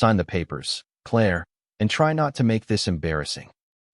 Sign the papers, Claire, and try not to make this embarrassing.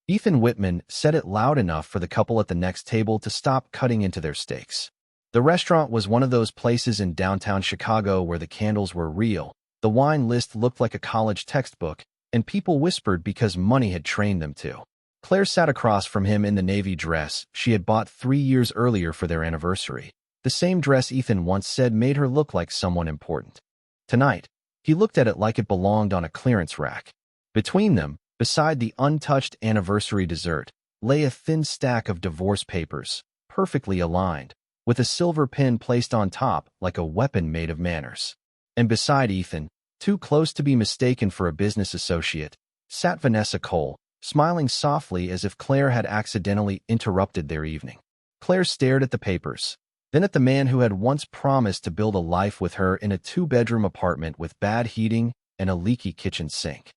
Ethan Whitman said it loud enough for the couple at the next table to stop cutting into their steaks. The restaurant was one of those places in downtown Chicago where the candles were real, the wine list looked like a college textbook, and people whispered because money had trained them to. Claire sat across from him in the navy dress she had bought 3 years earlier for their anniversary, the same dress Ethan once said made her look like someone important. Tonight, he looked at it like it belonged on a clearance rack. Between them, beside the untouched anniversary dessert, lay a thin stack of divorce papers, perfectly aligned, with a silver pin placed on top like a weapon made of manners. And beside Ethan, too close to be mistaken for a business associate, sat Vanessa Cole, smiling softly as if Claire had accidentally interrupted their evening. Claire stared at the papers, then at the man who had once promised to build a life with her in a 2-bedroom apartment with bad heating and a leaky kitchen sink.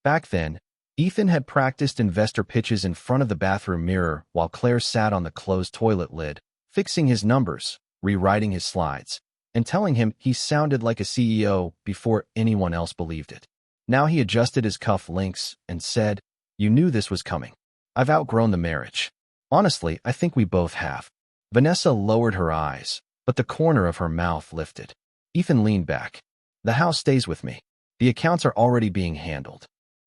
Back then, Ethan had practiced investor pitches in front of the bathroom mirror while Claire sat on the closed toilet lid, fixing his numbers, rewriting his slides, and telling him he sounded like a CEO before anyone else believed it. Now he adjusted his cuff links and said, "You knew this was coming. I've outgrown the marriage. Honestly, I think we both have." Vanessa lowered her eyes, but the corner of her mouth lifted. Ethan leaned back. "The house stays with me. The accounts are already being handled.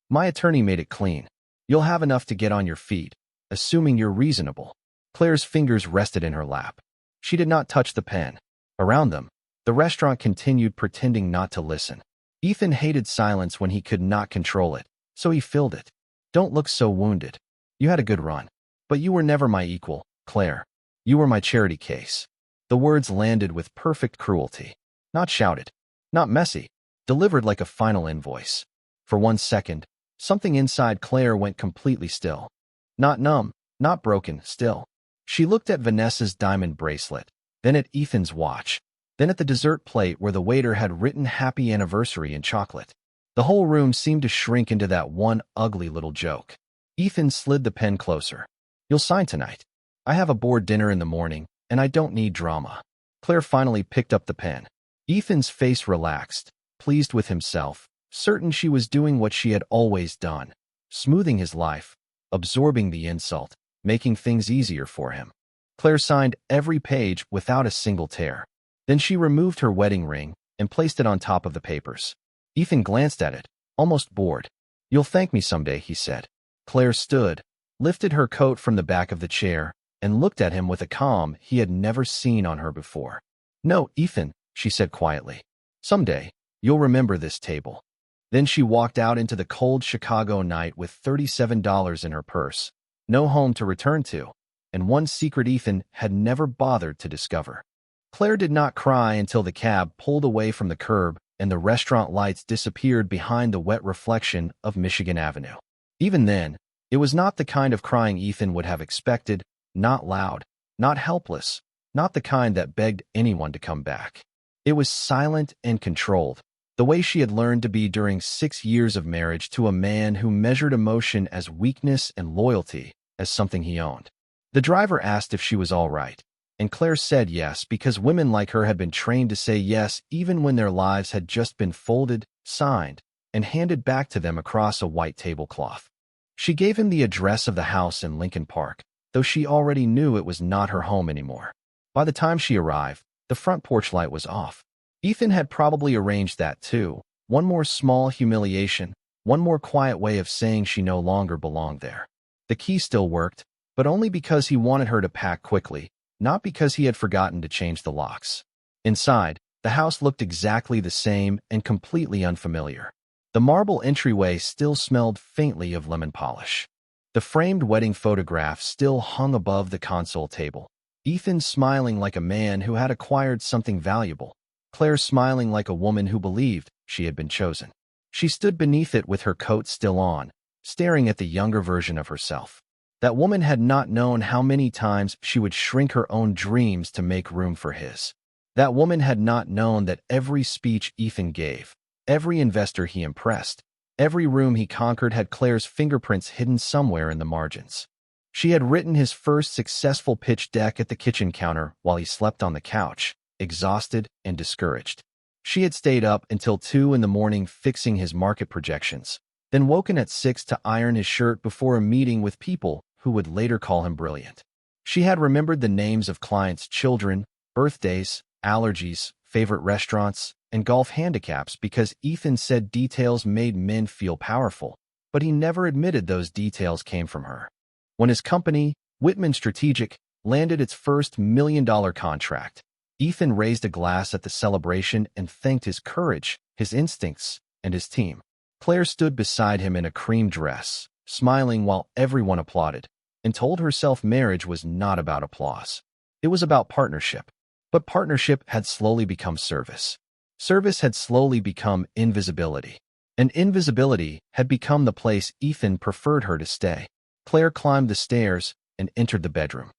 My attorney made it clean. You'll have enough to get on your feet, assuming you're reasonable." Claire's fingers rested in her lap. She did not touch the pen. Around them, the restaurant continued pretending not to listen. Ethan hated silence when he could not control it, so he filled it. "Don't look so wounded. You had a good run. But you were never my equal, Claire. You were my charity case." The words landed with perfect cruelty. Not shouted, not messy, delivered like a final invoice. For 1 second, something inside Claire went completely still. Not numb, not broken, still. She looked at Vanessa's diamond bracelet, then at Ethan's watch, then at the dessert plate where the waiter had written "Happy Anniversary" in chocolate. The whole room seemed to shrink into that one ugly little joke. Ethan slid the pen closer. "You'll sign tonight. I have a board dinner in the morning, and I don't need drama." Claire finally picked up the pen. Ethan's face relaxed, pleased with himself, certain she was doing what she had always done, smoothing his life, absorbing the insult, making things easier for him. Claire signed every page without a single tear. Then she removed her wedding ring and placed it on top of the papers. Ethan glanced at it, almost bored. "You'll thank me someday," he said. Claire stood, lifted her coat from the back of the chair, and looked at him with a calm he had never seen on her before. "No, Ethan," she said quietly. "Someday, you'll remember this table." Then she walked out into the cold Chicago night with $37 in her purse, no home to return to, and one secret Ethan had never bothered to discover. Claire did not cry until the cab pulled away from the curb and the restaurant lights disappeared behind the wet reflection of Michigan Avenue. Even then, it was not the kind of crying Ethan would have expected, not loud, not helpless, not the kind that begged anyone to come back. It was silent and controlled, the way she had learned to be during 6 years of marriage to a man who measured emotion as weakness and loyalty as something he owned. The driver asked if she was all right, and Claire said yes because women like her had been trained to say yes even when their lives had just been folded, signed, and handed back to them across a white tablecloth. She gave him the address of the house in Lincoln Park, though she already knew it was not her home anymore. By the time she arrived, the front porch light was off. Ethan had probably arranged that too, one more small humiliation, one more quiet way of saying she no longer belonged there. The key still worked, but only because he wanted her to pack quickly, not because he had forgotten to change the locks. Inside, the house looked exactly the same and completely unfamiliar. The marble entryway still smelled faintly of lemon polish. The framed wedding photograph still hung above the console table. Ethan smiling like a man who had acquired something valuable. Claire smiling like a woman who believed she had been chosen. She stood beneath it with her coat still on, staring at the younger version of herself. That woman had not known how many times she would shrink her own dreams to make room for his. That woman had not known that every speech Ethan gave, every investor he impressed, every room he conquered had Claire's fingerprints hidden somewhere in the margins. She had written his first successful pitch deck at the kitchen counter while he slept on the couch, exhausted and discouraged. She had stayed up until 2 in the morning fixing his market projections, then woken at 6 to iron his shirt before a meeting with people who would later call him brilliant. She had remembered the names of clients' children, birthdays, allergies, favorite restaurants, and golf handicaps because Ethan said details made men feel powerful, but he never admitted those details came from her. When his company, Whitman Strategic, landed its first $1 million contract, Ethan raised a glass at the celebration and thanked his courage, his instincts, and his team. Claire stood beside him in a cream dress, smiling while everyone applauded, and told herself marriage was not about applause. It was about partnership. But partnership had slowly become service. Service had slowly become invisibility. And invisibility had become the place Ethan preferred her to stay. Claire climbed the stairs and entered the bedroom.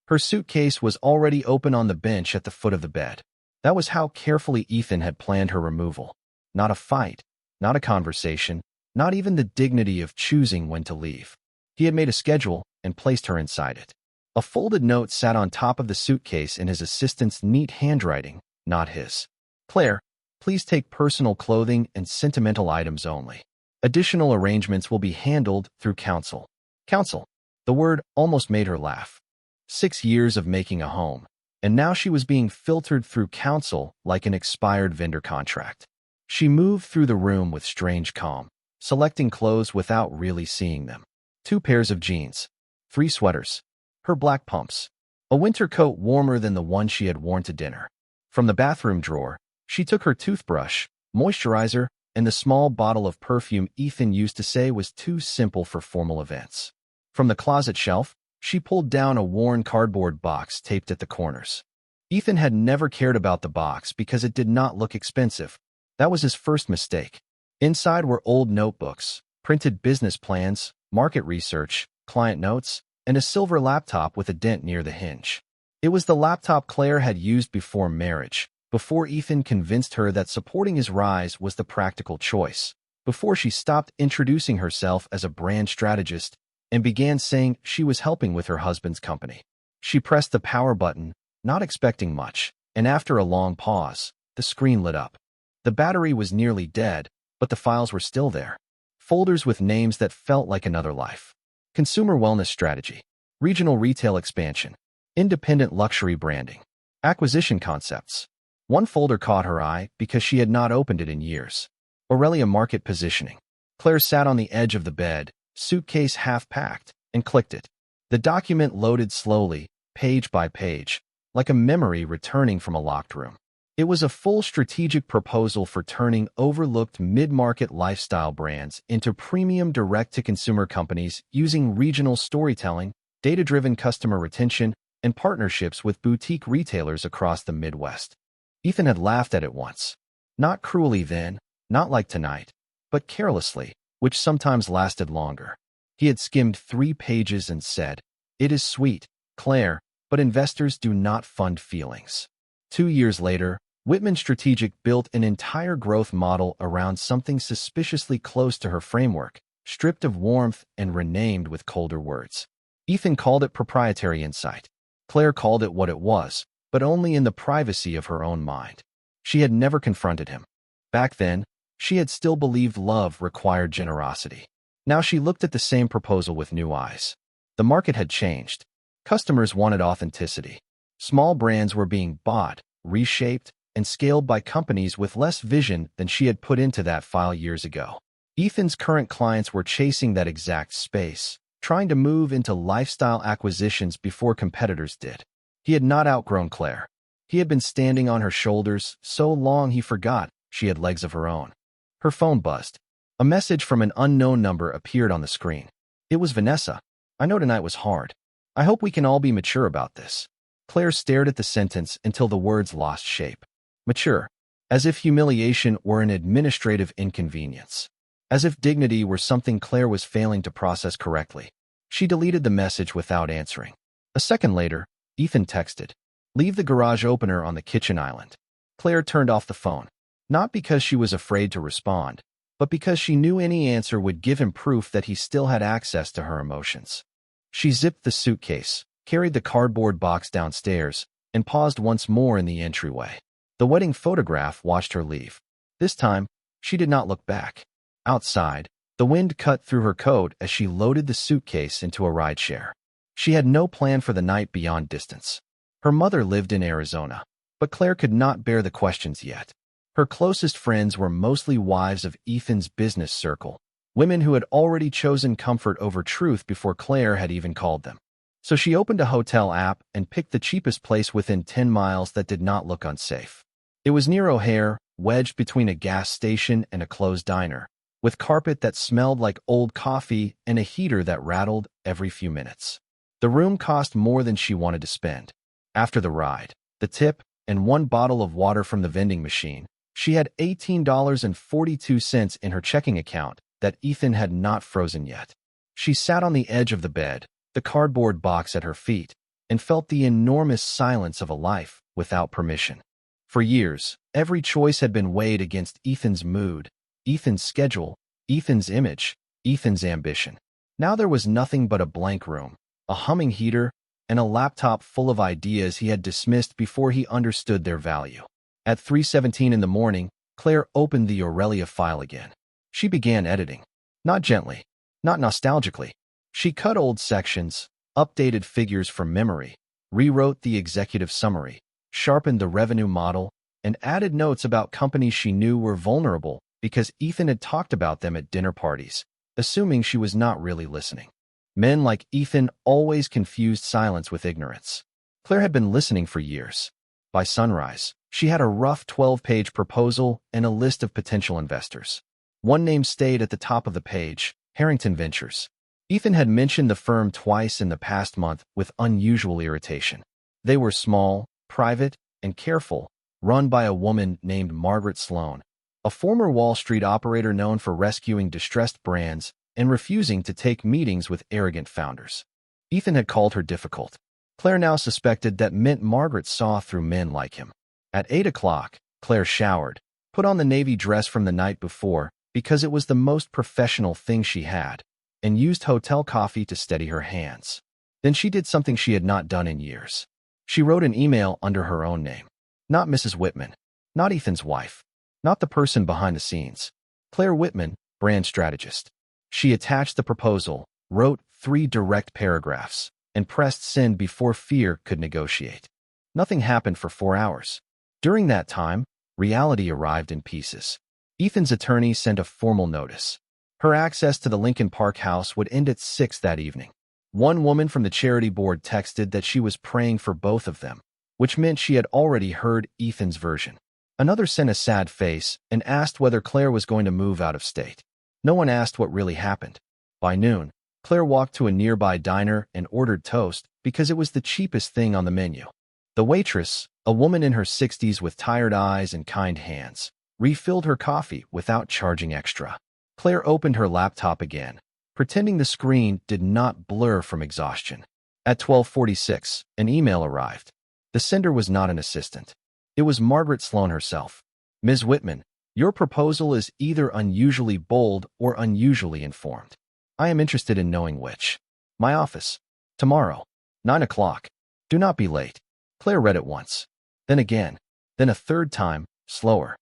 Her suitcase was already open on the bench at the foot of the bed. That was how carefully Ethan had planned her removal. Not a fight, not a conversation, not even the dignity of choosing when to leave. He had made a schedule and placed her inside it. A folded note sat on top of the suitcase in his assistant's neat handwriting, not his. Claire, please take personal clothing and sentimental items only. Additional arrangements will be handled through counsel. Counsel. The word almost made her laugh. 6 years of making a home, and now she was being filtered through counsel like an expired vendor contract. She moved through the room with strange calm, selecting clothes without really seeing them. 2 pairs of jeans, 3 sweaters, her black pumps, a winter coat warmer than the one she had worn to dinner. From the bathroom drawer, she took her toothbrush, moisturizer, and the small bottle of perfume Ethan used to say was too simple for formal events. From the closet shelf, she pulled down a worn cardboard box taped at the corners. Ethan had never cared about the box because it did not look expensive. That was his first mistake. Inside were old notebooks, printed business plans, market research, client notes, and a silver laptop with a dent near the hinge. It was the laptop Claire had used before marriage, before Ethan convinced her that supporting his rise was the practical choice, before she stopped introducing herself as a brand strategist and began saying she was helping with her husband's company. She pressed the power button, not expecting much, and after a long pause, the screen lit up. The battery was nearly dead, but the files were still there. Folders with names that felt like another life. Consumer wellness strategy, regional retail expansion, independent luxury branding, acquisition concepts. One folder caught her eye because she had not opened it in years. Aurelia market positioning. Claire sat on the edge of the bed, suitcase half-packed, and clicked it. The document loaded slowly, page by page, like a memory returning from a locked room. It was a full strategic proposal for turning overlooked mid-market lifestyle brands into premium direct-to-consumer companies using regional storytelling, data-driven customer retention, and partnerships with boutique retailers across the Midwest. Ethan had laughed at it once. Not cruelly then, not like tonight, but carelessly, which sometimes lasted longer. He had skimmed 3 pages and said, "It is sweet, Claire, but investors do not fund feelings." 2 years later, Whitman Strategic built an entire growth model around something suspiciously close to her framework, stripped of warmth and renamed with colder words. Ethan called it proprietary insight. Claire called it what it was, but only in the privacy of her own mind. She had never confronted him. Back then, she had still believed love required generosity. Now she looked at the same proposal with new eyes. The market had changed. Customers wanted authenticity. Small brands were being bought, reshaped, and scaled by companies with less vision than she had put into that file years ago. Ethan's current clients were chasing that exact space, trying to move into lifestyle acquisitions before competitors did. He had not outgrown Claire. He had been standing on her shoulders so long he forgot she had legs of her own. Her phone buzzed. A message from an unknown number appeared on the screen. It was Vanessa. "I know tonight was hard. I hope we can all be mature about this." Claire stared at the sentence until the words lost shape. Mature. As if humiliation were an administrative inconvenience. As if dignity were something Claire was failing to process correctly. She deleted the message without answering. A second later, Ethan texted, "Leave the garage opener on the kitchen island." Claire turned off the phone. Not because she was afraid to respond, but because she knew any answer would give him proof that he still had access to her emotions. She zipped the suitcase, carried the cardboard box downstairs, and paused once more in the entryway. The wedding photograph watched her leave. This time, she did not look back. Outside, the wind cut through her coat as she loaded the suitcase into a rideshare. She had no plan for the night beyond distance. Her mother lived in Arizona, but Claire could not bear the questions yet. Her closest friends were mostly wives of Ethan's business circle, women who had already chosen comfort over truth before Claire had even called them. So she opened a hotel app and picked the cheapest place within 10 miles that did not look unsafe. It was near O'Hare, wedged between a gas station and a closed diner, with carpet that smelled like old coffee and a heater that rattled every few minutes. The room cost more than she wanted to spend. After the ride, the tip, and one bottle of water from the vending machine, she had $18.42 in her checking account that Ethan had not frozen yet. She sat on the edge of the bed, the cardboard box at her feet, and felt the enormous silence of a life without permission. For years, every choice had been weighed against Ethan's mood, Ethan's schedule, Ethan's image, Ethan's ambition. Now there was nothing but a blank room, a humming heater, and a laptop full of ideas he had dismissed before he understood their value. At 3:17 in the morning, Claire opened the Aurelia file again. She began editing. Not gently, not nostalgically. She cut old sections, updated figures from memory, rewrote the executive summary, sharpened the revenue model, and added notes about companies she knew were vulnerable because Ethan had talked about them at dinner parties, assuming she was not really listening. Men like Ethan always confused silence with ignorance. Claire had been listening for years. By sunrise, she had a rough 12-page proposal and a list of potential investors. One name stayed at the top of the page, Harrington Ventures. Ethan had mentioned the firm twice in the past month with unusual irritation. They were small, private, and careful, run by a woman named Margaret Sloan, a former Wall Street operator known for rescuing distressed brands and refusing to take meetings with arrogant founders. Ethan had called her difficult. Claire now suspected that meant Margaret saw through men like him. At 8 o'clock, Claire showered, put on the navy dress from the night before because it was the most professional thing she had, and used hotel coffee to steady her hands. Then she did something she had not done in years. She wrote an email under her own name. Not Mrs. Whitman, not Ethan's wife, not the person behind the scenes. Claire Whitman, brand strategist. She attached the proposal, wrote 3 direct paragraphs, and pressed send before fear could negotiate. Nothing happened for 4 hours. During that time, reality arrived in pieces. Ethan's attorney sent a formal notice. Her access to the Lincoln Park house would end at 6 that evening. One woman from the charity board texted that she was praying for both of them, which meant she had already heard Ethan's version. Another sent a sad face and asked whether Claire was going to move out of state. No one asked what really happened. By noon, Claire walked to a nearby diner and ordered toast because it was the cheapest thing on the menu. The waitress, a woman in her 60s with tired eyes and kind hands, refilled her coffee without charging extra. Claire opened her laptop again, pretending the screen did not blur from exhaustion. At 12:46, an email arrived. The sender was not an assistant. It was Margaret Sloan herself. Ms. Whitman, your proposal is either unusually bold or unusually informed. I am interested in knowing which. My office. Tomorrow. 9 o'clock. Do not be late. Claire read it once. Then again. Then a third time, slower.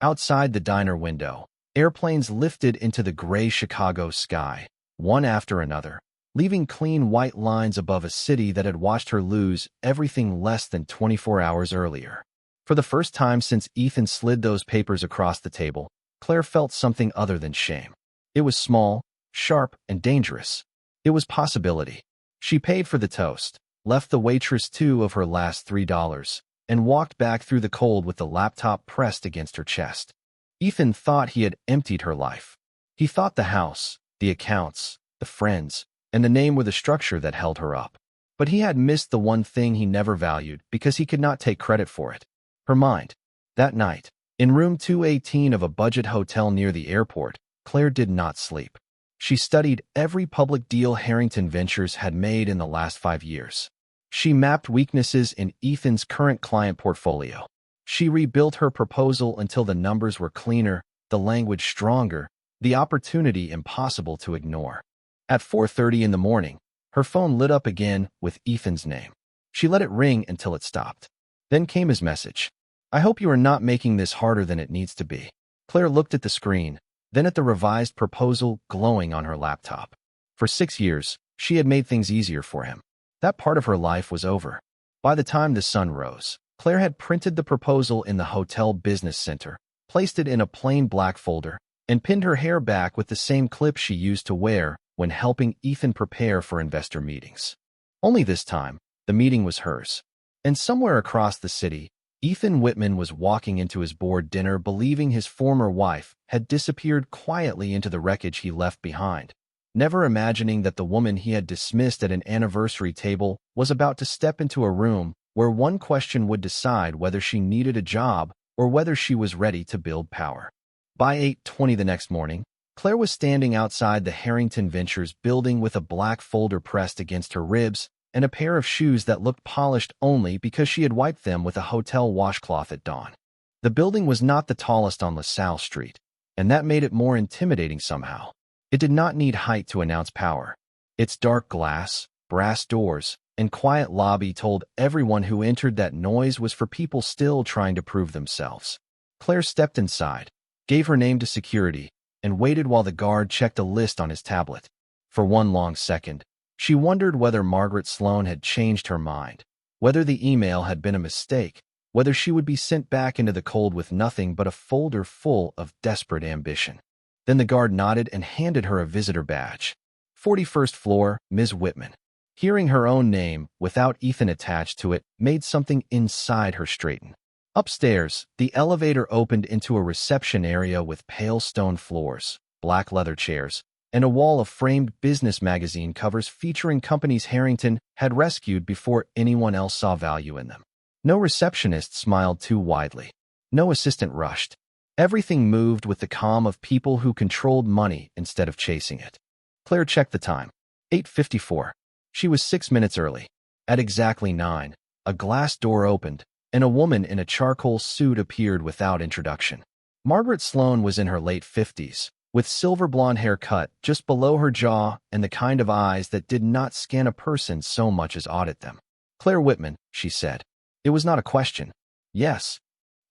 Outside the diner window, airplanes lifted into the gray Chicago sky, one after another, leaving clean white lines above a city that had watched her lose everything less than 24 hours earlier. For the first time since Ethan slid those papers across the table, Claire felt something other than shame. It was small, sharp, and dangerous. It was possibility. She paid for the toast, left the waitress 2 of her last $3, and walked back through the cold with the laptop pressed against her chest. Ethan thought he had emptied her life. He thought the house, the accounts, the friends, and the name were the structure that held her up. But he had missed the one thing he never valued because he could not take credit for it. Her mind. That night, in room 218 of a budget hotel near the airport, Claire did not sleep. She studied every public deal Harrington Ventures had made in the last 5 years. She mapped weaknesses in Ethan's current client portfolio. She rebuilt her proposal until the numbers were cleaner, the language stronger, the opportunity impossible to ignore. At 4:30 in the morning, her phone lit up again with Ethan's name. She let it ring until it stopped. Then came his message. I hope you are not making this harder than it needs to be. Claire looked at the screen, then at the revised proposal glowing on her laptop. For 6 years, she had made things easier for him. That part of her life was over. By the time the sun rose, Claire had printed the proposal in the hotel business center, placed it in a plain black folder, and pinned her hair back with the same clip she used to wear when helping Ethan prepare for investor meetings. Only this time, the meeting was hers. And somewhere across the city, Ethan Whitman was walking into his board dinner believing his former wife had disappeared quietly into the wreckage he left behind, never imagining that the woman he had dismissed at an anniversary table was about to step into a room where one question would decide whether she needed a job or whether she was ready to build power. By 8:20 the next morning, Claire was standing outside the Harrington Ventures building with a black folder pressed against her ribs and a pair of shoes that looked polished only because she had wiped them with a hotel washcloth at dawn. The building was not the tallest on LaSalle Street, and that made it more intimidating somehow. It did not need height to announce power. Its dark glass, brass doors, and quiet lobby told everyone who entered that noise was for people still trying to prove themselves. Claire stepped inside, gave her name to security, and waited while the guard checked a list on his tablet. For one long second, she wondered whether Margaret Sloan had changed her mind, whether the email had been a mistake, whether she would be sent back into the cold with nothing but a folder full of desperate ambition. Then the guard nodded and handed her a visitor badge. 41st floor, Ms. Whitman. Hearing her own name, without Ethan attached to it, made something inside her straighten. Upstairs, the elevator opened into a reception area with pale stone floors, black leather chairs, and a wall of framed business magazine covers featuring companies Harrington had rescued before anyone else saw value in them. No receptionist smiled too widely. No assistant rushed. Everything moved with the calm of people who controlled money instead of chasing it. Claire checked the time. 8:54. She was 6 minutes early. At exactly 9, a glass door opened, and a woman in a charcoal suit appeared without introduction. Margaret Sloan was in her late 50s, with silver blonde hair cut just below her jaw and the kind of eyes that did not scan a person so much as audit them. Claire Whitman, she said. It was not a question. Yes.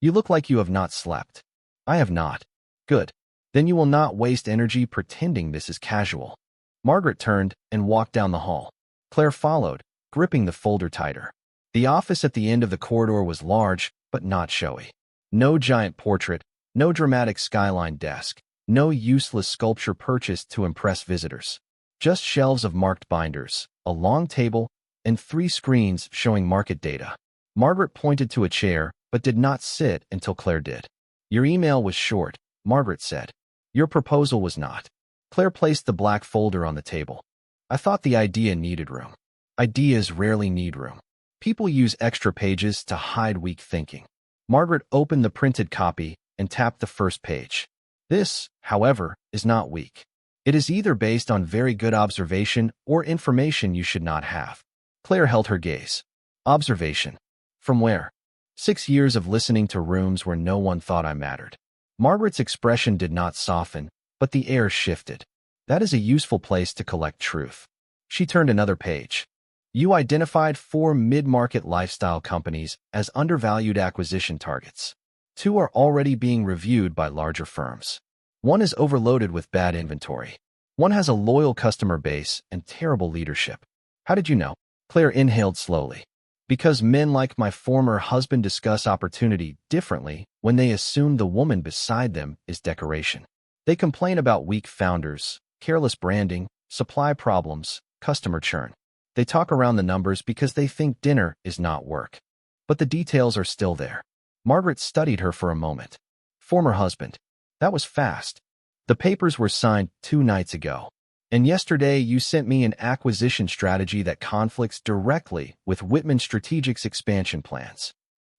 You look like you have not slept. I have not. Good. Then you will not waste energy pretending this is casual. Margaret turned and walked down the hall. Claire followed, gripping the folder tighter. The office at the end of the corridor was large, but not showy. No giant portrait, no dramatic skyline desk, no useless sculpture purchased to impress visitors. Just shelves of marked binders, a long table, and 3 screens showing market data. Margaret pointed to a chair, but did not sit until Claire did. Your email was short, Margaret said. Your proposal was not. Claire placed the black folder on the table. I thought the idea needed room. Ideas rarely need room. People use extra pages to hide weak thinking. Margaret opened the printed copy and tapped the first page. This, however, is not weak. It is either based on very good observation or information you should not have. Claire held her gaze. Observation. From where? 6 years of listening to rooms where no one thought I mattered. Margaret's expression did not soften, but the air shifted. That is a useful place to collect truth. She turned another page. You identified 4 mid-market lifestyle companies as undervalued acquisition targets. 2 are already being reviewed by larger firms. 1 is overloaded with bad inventory. 1 has a loyal customer base and terrible leadership. How did you know? Claire inhaled slowly. Because men like my former husband discuss opportunity differently when they assume the woman beside them is decoration. They complain about weak founders, careless branding, supply problems, customer churn. They talk around the numbers because they think dinner is not work. But the details are still there. Margaret studied her for a moment. Former husband. That was fast. The papers were signed 2 nights ago. And yesterday you sent me an acquisition strategy that conflicts directly with Whitman Strategic's expansion plans.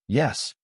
Yes.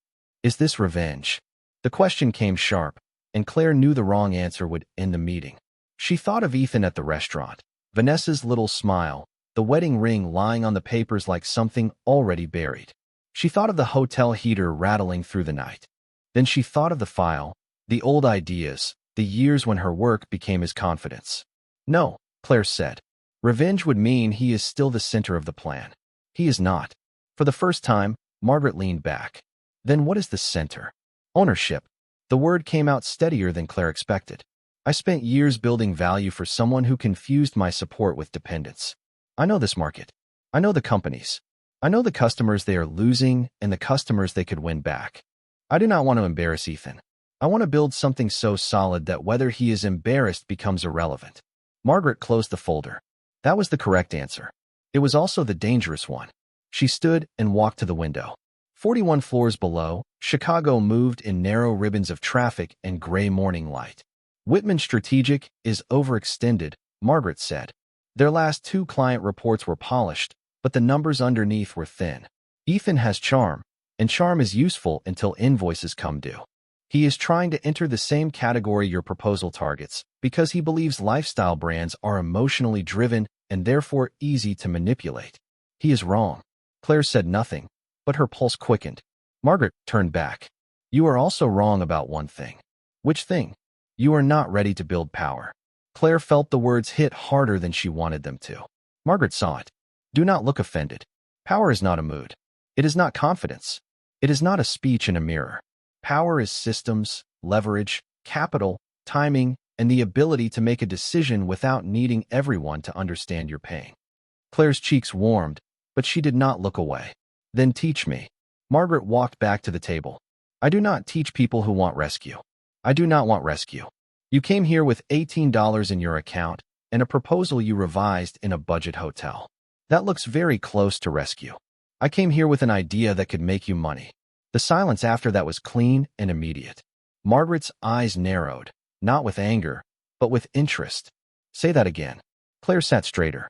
Is this revenge? The question came sharp, and Claire knew the wrong answer would end the meeting. She thought of Ethan at the restaurant, Vanessa's little smile, the wedding ring lying on the papers like something already buried. She thought of the hotel heater rattling through the night. Then she thought of the file, the old ideas, the years when her work became his confidence. No, Claire said. Revenge would mean he is still the center of the plan. He is not. For the first time, Margaret leaned back. Then what is the center? Ownership. The word came out steadier than Claire expected. I spent years building value for someone who confused my support with dependence. I know this market. I know the companies. I know the customers they are losing and the customers they could win back. I do not want to embarrass Ethan. I want to build something so solid that whether he is embarrassed becomes irrelevant. Margaret closed the folder. That was the correct answer. It was also the dangerous one. She stood and walked to the window. 41 floors below, Chicago moved in narrow ribbons of traffic and gray morning light. Whitman Strategic is overextended, Margaret said. Their last 2 client reports were polished, but the numbers underneath were thin. Ethan has charm, and charm is useful until invoices come due. He is trying to enter the same category your proposal targets because he believes lifestyle brands are emotionally driven and therefore easy to manipulate. He is wrong. Claire said nothing, but her pulse quickened. Margaret turned back. You are also wrong about one thing. Which thing? You are not ready to build power. Claire felt the words hit harder than she wanted them to. Margaret saw it. Do not look offended. Power is not a mood. It is not confidence. It is not a speech in a mirror. Power is systems, leverage, capital, timing, and the ability to make a decision without needing everyone to understand your pain. Claire's cheeks warmed, but she did not look away. Then teach me. Margaret walked back to the table. I do not teach people who want rescue. I do not want rescue. You came here with $18 in your account and a proposal you revised in a budget hotel. That looks very close to rescue. I came here with an idea that could make you money. The silence after that was clean and immediate. Margaret's eyes narrowed, not with anger, but with interest. Say that again. Claire sat straighter.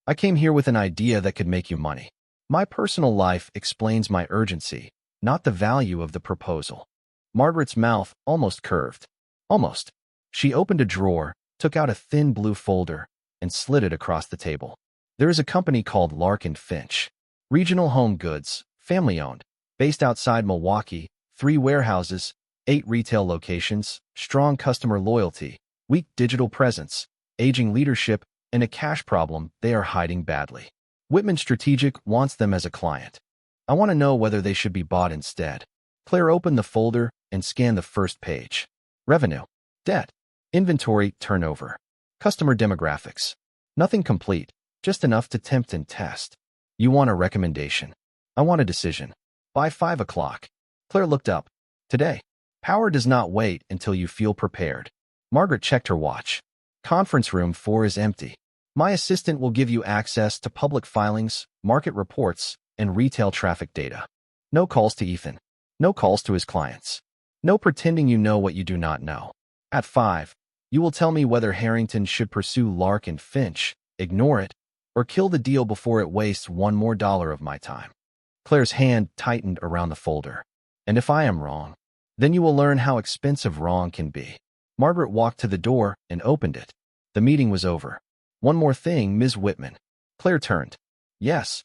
I came here with an idea that could make you money. My personal life explains my urgency, not the value of the proposal. Margaret's mouth almost curved. Almost. She opened a drawer, took out a thin blue folder, and slid it across the table. There is a company called Larkin Finch. Regional home goods, family-owned, based outside Milwaukee, 3 warehouses, 8 retail locations, strong customer loyalty, weak digital presence, aging leadership, and a cash problem they are hiding badly. Whitman Strategic wants them as a client. I want to know whether they should be bought instead. Claire opened the folder and scanned the first page. Revenue, debt, inventory turnover, customer demographics. Nothing complete, just enough to tempt and test. You want a recommendation. I want a decision. By 5 o'clock. Claire looked up. Today. Power does not wait until you feel prepared. Margaret checked her watch. Conference room 4 is empty. My assistant will give you access to public filings, market reports, and retail traffic data. No calls to Ethan. No calls to his clients. No pretending you know what you do not know. At 5, you will tell me whether Harrington should pursue Larkin Finch, ignore it, or kill the deal before it wastes $1 more of my time. Claire's hand tightened around the folder. And if I am wrong, then you will learn how expensive wrong can be. Margaret walked to the door and opened it. The meeting was over. One more thing, Ms. Whitman. Claire turned. Yes.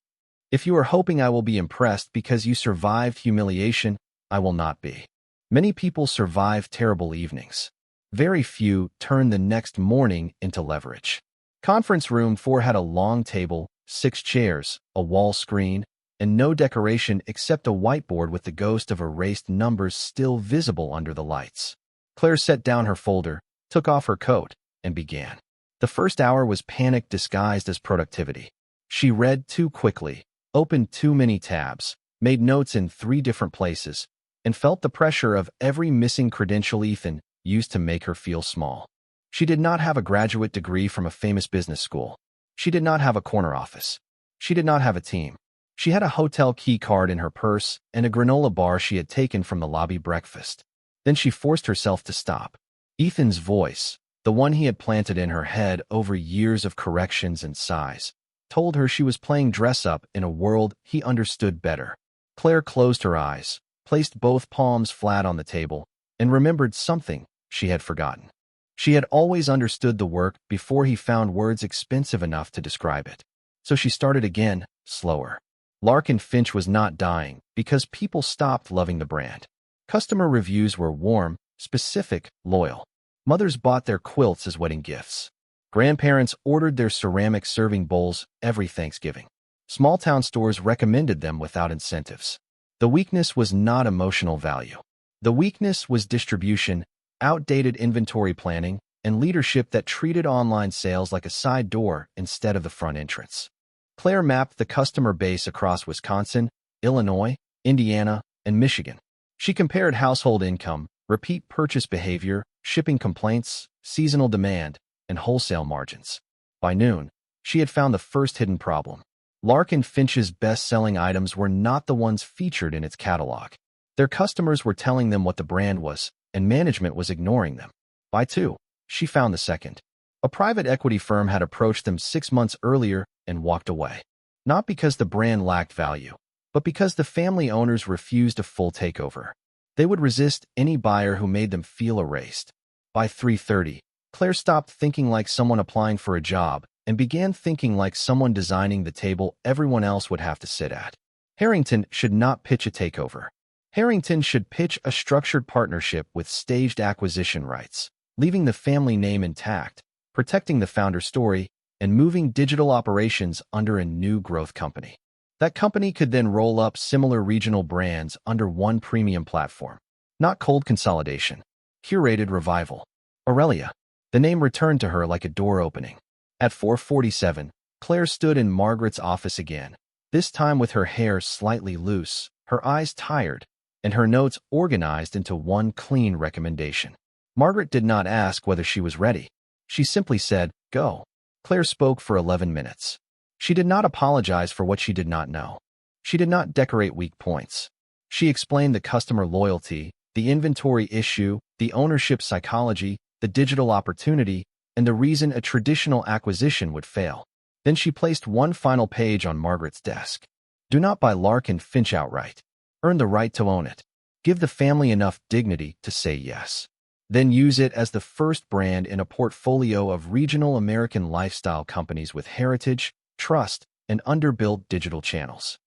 If you are hoping I will be impressed because you survived humiliation, I will not be. Many people survive terrible evenings. Very few turn the next morning into leverage. Conference room 4 had a long table, 6 chairs, a wall screen, and no decoration except a whiteboard with the ghost of erased numbers still visible under the lights. Claire set down her folder, took off her coat, and began. The first hour was panic disguised as productivity. She read too quickly, opened too many tabs, made notes in 3 different places, and felt the pressure of every missing credential Ethan used to make her feel small. She did not have a graduate degree from a famous business school. She did not have a corner office. She did not have a team. She had a hotel key card in her purse and a granola bar she had taken from the lobby breakfast. Then she forced herself to stop. Ethan's voice, the one he had planted in her head over years of corrections and sighs, told her she was playing dress-up in a world he understood better. Claire closed her eyes, placed both palms flat on the table, and remembered something she had forgotten. She had always understood the work before he found words expensive enough to describe it. So she started again, slower. Larkin Finch was not dying because people stopped loving the brand. Customer reviews were warm, specific, loyal. Mothers bought their quilts as wedding gifts. Grandparents ordered their ceramic serving bowls every Thanksgiving. Small-town stores recommended them without incentives. The weakness was not emotional value. The weakness was distribution, outdated inventory planning, and leadership that treated online sales like a side door instead of the front entrance. Claire mapped the customer base across Wisconsin, Illinois, Indiana, and Michigan. She compared household income, repeat purchase behavior, shipping complaints, seasonal demand, and wholesale margins. By noon, she had found the first hidden problem. Larkin Finch's best-selling items were not the ones featured in its catalog. Their customers were telling them what the brand was, and management was ignoring them. By 2, she found the second. A private equity firm had approached them 6 months earlier and walked away. Not because the brand lacked value, but because the family owners refused a full takeover. They would resist any buyer who made them feel erased. By 3:30, Claire stopped thinking like someone applying for a job and began thinking like someone designing the table everyone else would have to sit at. Harrington should not pitch a takeover. Harrington should pitch a structured partnership with staged acquisition rights, leaving the family name intact, protecting the founder story, and moving digital operations under a new growth company. That company could then roll up similar regional brands under one premium platform. Not cold consolidation. Curated revival. Aurelia. The name returned to her like a door opening. At 4:47, Claire stood in Margaret's office again, this time with her hair slightly loose, her eyes tired, and her notes organized into one clean recommendation. Margaret did not ask whether she was ready. She simply said, "Go." Claire spoke for 11 minutes. She did not apologize for what she did not know. She did not decorate weak points. She explained the customer loyalty, the inventory issue, the ownership psychology, the digital opportunity, and the reason a traditional acquisition would fail. Then she placed one final page on Margaret's desk. Do not buy Larkin Finch outright. Earn the right to own it. Give the family enough dignity to say yes. Then use it as the first brand in a portfolio of regional American lifestyle companies with heritage, trust, and underbuilt digital channels.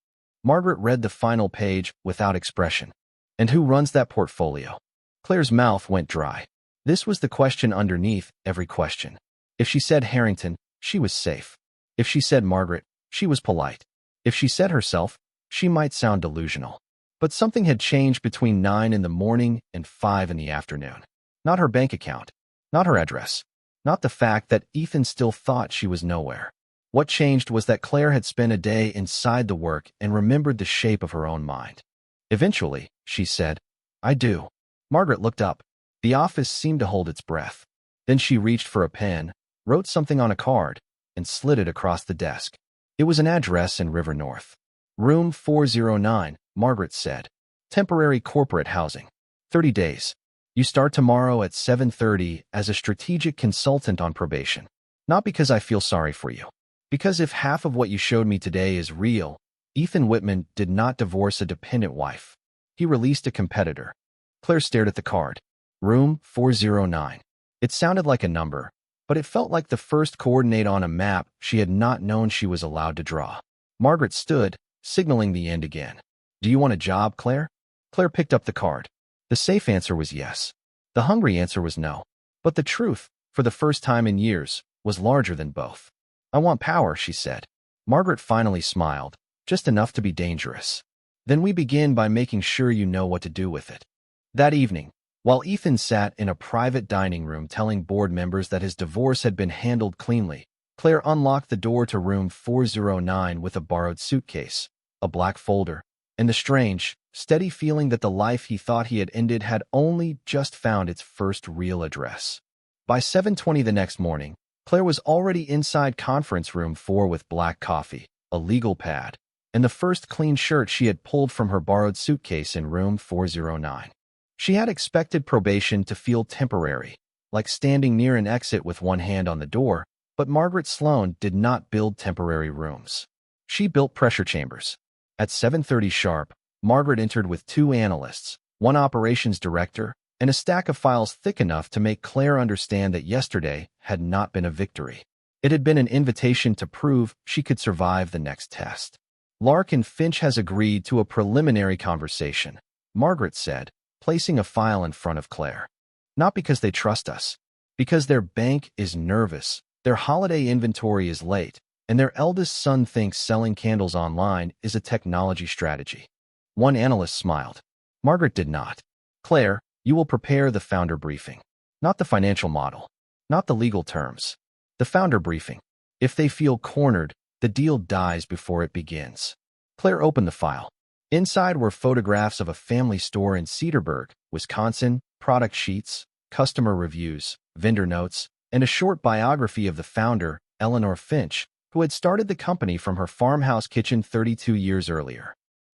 Margaret read the final page without expression. And who runs that portfolio? Claire's mouth went dry. This was the question underneath every question. If she said Harrington, she was safe. If she said Margaret, she was polite. If she said herself, she might sound delusional. But something had changed between 9 in the morning and 5 in the afternoon. Not her bank account, not her address, not the fact that Ethan still thought she was nowhere. What changed was that Claire had spent a day inside the work and remembered the shape of her own mind. Eventually, she said, "I do." Margaret looked up. The office seemed to hold its breath. Then she reached for a pen, wrote something on a card, and slid it across the desk. It was an address in River North. Room 409, Margaret said. Temporary corporate housing. 30 days. You start tomorrow at 7:30 as a strategic consultant on probation. Not because I feel sorry for you. Because if half of what you showed me today is real, Ethan Whitman did not divorce a dependent wife. He released a competitor. Claire stared at the card. Room 409. It sounded like a number, but it felt like the first coordinate on a map she had not known she was allowed to draw. Margaret stood, signaling the end again. Do you want a job, Claire? Claire picked up the card. The safe answer was yes. The hungry answer was no. But the truth, for the first time in years, was larger than both. I want power, she said. Margaret finally smiled, just enough to be dangerous. Then we begin by making sure you know what to do with it. That evening, while Ethan sat in a private dining room telling board members that his divorce had been handled cleanly, Claire unlocked the door to room 409 with a borrowed suitcase, a black folder, and the strange, steady feeling that the life he thought he had ended had only just found its first real address. By 7:20 the next morning, Claire was already inside conference room 4 with black coffee, a legal pad, and the first clean shirt she had pulled from her borrowed suitcase in room 409. She had expected probation to feel temporary, like standing near an exit with one hand on the door, but Margaret Sloan did not build temporary rooms. She built pressure chambers. At 7:30 sharp, Margaret entered with 2 analysts, one operations director, and a stack of files thick enough to make Claire understand that yesterday had not been a victory. It had been an invitation to prove she could survive the next test. Larkin Finch has agreed to a preliminary conversation, Margaret said, placing a file in front of Claire. Not because they trust us, because their bank is nervous, their holiday inventory is late, and their eldest son thinks selling candles online is a technology strategy. One analyst smiled. Margaret did not. Claire, you will prepare the founder briefing. Not the financial model. Not the legal terms. The founder briefing. If they feel cornered, the deal dies before it begins. Claire opened the file. Inside were photographs of a family store in Cedarburg, Wisconsin, product sheets, customer reviews, vendor notes, and a short biography of the founder, Eleanor Finch, who had started the company from her farmhouse kitchen 32 years earlier.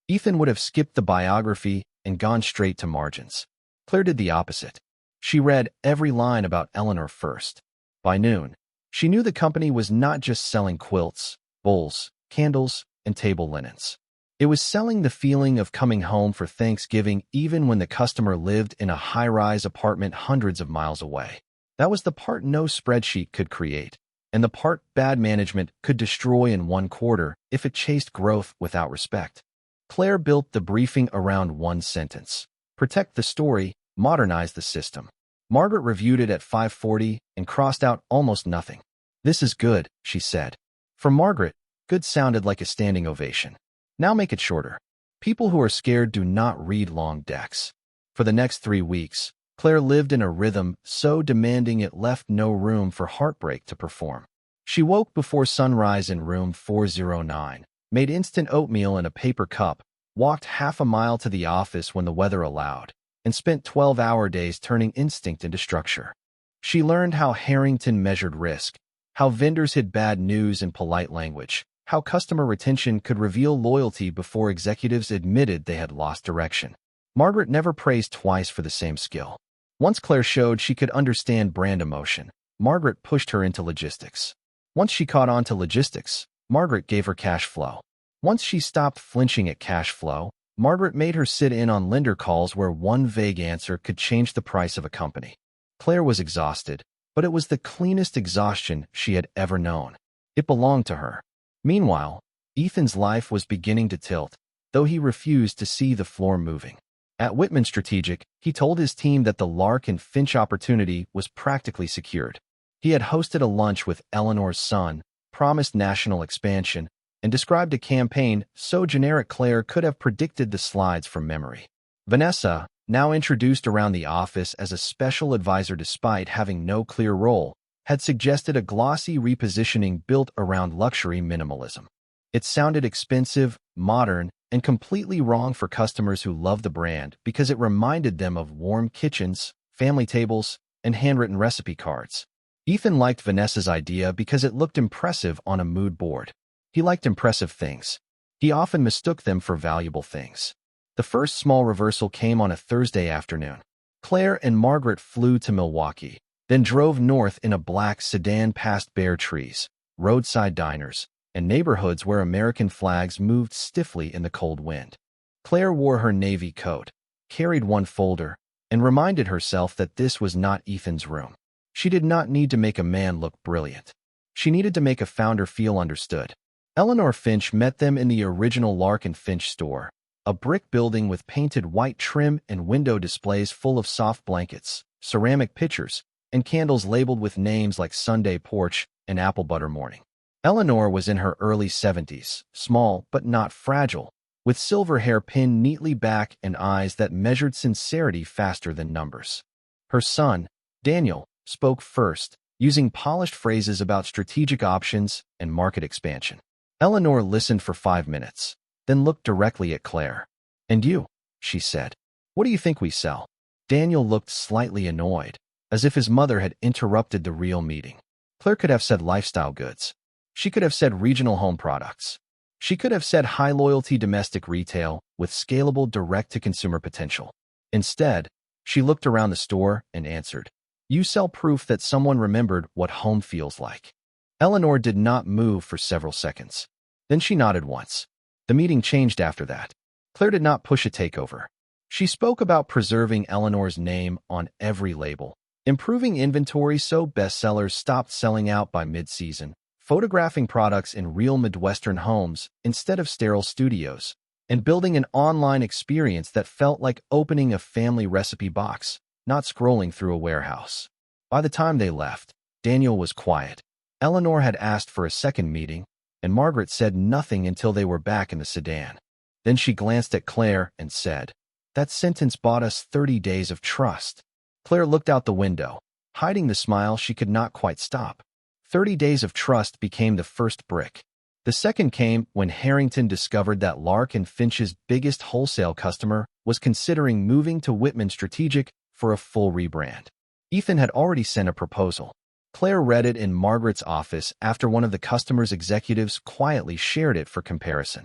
Ethan would have skipped the biography and gone straight to margins. Claire did the opposite. She read every line about Eleanor first. By noon, she knew the company was not just selling quilts, bowls, candles, and table linens. It was selling the feeling of coming home for Thanksgiving even when the customer lived in a high-rise apartment hundreds of miles away. That was the part no spreadsheet could create, and the part bad management could destroy in one quarter if it chased growth without respect. Claire built the briefing around one sentence. Protect the story, modernize the system. Margaret reviewed it at 5:40 and crossed out almost nothing. This is good, she said. For Margaret, good sounded like a standing ovation. Now make it shorter. People who are scared do not read long decks. For the next 3 weeks, Claire lived in a rhythm so demanding it left no room for heartbreak to perform. She woke before sunrise in room 409, made instant oatmeal in a paper cup, walked half a mile to the office when the weather allowed, and spent 12-hour days turning instinct into structure. She learned how Harrington measured risk, how vendors hid bad news in polite language, how customer retention could reveal loyalty before executives admitted they had lost direction. Margaret never praised twice for the same skill. Once Claire showed she could understand brand emotion, Margaret pushed her into logistics. Once she caught on to logistics, Margaret gave her cash flow. Once she stopped flinching at cash flow, Margaret made her sit in on lender calls where one vague answer could change the price of a company. Claire was exhausted, but it was the cleanest exhaustion she had ever known. It belonged to her. Meanwhile, Ethan's life was beginning to tilt, though he refused to see the floor moving. At Whitman Strategic, he told his team that the Lark and Finch opportunity was practically secured. He had hosted a lunch with Eleanor's son, promised national expansion, and described a campaign so generic Claire could have predicted the slides from memory. Vanessa, now introduced around the office as a special advisor despite having no clear role, had suggested a glossy repositioning built around luxury minimalism. It sounded expensive, modern, and completely wrong for customers who love the brand because it reminded them of warm kitchens, family tables, and handwritten recipe cards. Ethan liked Vanessa's idea because it looked impressive on a mood board. He liked impressive things. He often mistook them for valuable things. The first small reversal came on a Thursday afternoon. Claire and Margaret flew to Milwaukee, then drove north in a black sedan past bare trees, roadside diners, and neighborhoods where American flags moved stiffly in the cold wind. Claire wore her navy coat, carried one folder, and reminded herself that this was not Ethan's room. She did not need to make a man look brilliant. She needed to make a founder feel understood. Eleanor Finch met them in the original Lark and Finch store, a brick building with painted white trim and window displays full of soft blankets, ceramic pitchers, and candles labeled with names like Sunday Porch and Apple Butter Morning. Eleanor was in her early 70s, small but not fragile, with silver hair pinned neatly back and eyes that measured sincerity faster than numbers. Her son, Daniel, spoke first, using polished phrases about strategic options and market expansion. Eleanor listened for 5 minutes, then looked directly at Claire. "And you," she said. "What do you think we sell?" Daniel looked slightly annoyed, as if his mother had interrupted the real meeting. Claire could have said lifestyle goods. She could have said regional home products. She could have said high-loyalty domestic retail with scalable direct-to-consumer potential. Instead, she looked around the store and answered, "You sell proof that someone remembered what home feels like." Eleanor did not move for several seconds. Then she nodded once. The meeting changed after that. Claire did not push a takeover. She spoke about preserving Eleanor's name on every label, improving inventory so bestsellers stopped selling out by mid-season, photographing products in real Midwestern homes instead of sterile studios, and building an online experience that felt like opening a family recipe box, not scrolling through a warehouse. By the time they left, Daniel was quiet. Eleanor had asked for a second meeting, and Margaret said nothing until they were back in the sedan. Then she glanced at Claire and said, "That sentence bought us 30 days of trust." Claire looked out the window, hiding the smile she could not quite stop. 30 days of trust became the first brick. The second came when Harrington discovered that Lark and Finch's biggest wholesale customer was considering moving to Whitman Strategic for a full rebrand. Ethan had already sent a proposal. Claire read it in Margaret's office after one of the customer's executives quietly shared it for comparison.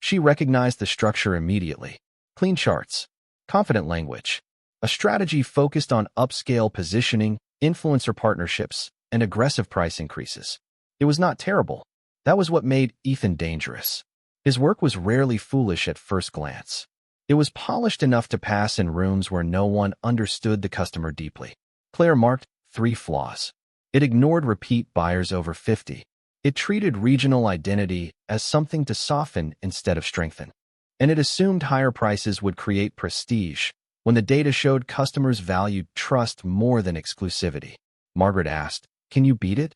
She recognized the structure immediately. Clean charts, confident language, a strategy focused on upscale positioning, influencer partnerships, and aggressive price increases. It was not terrible. That was what made Ethan dangerous. His work was rarely foolish at first glance. It was polished enough to pass in rooms where no one understood the customer deeply. Claire marked 3 flaws. It ignored repeat buyers over 50. It treated regional identity as something to soften instead of strengthen. And it assumed higher prices would create prestige, when the data showed customers valued trust more than exclusivity. Margaret asked, "Can you beat it?"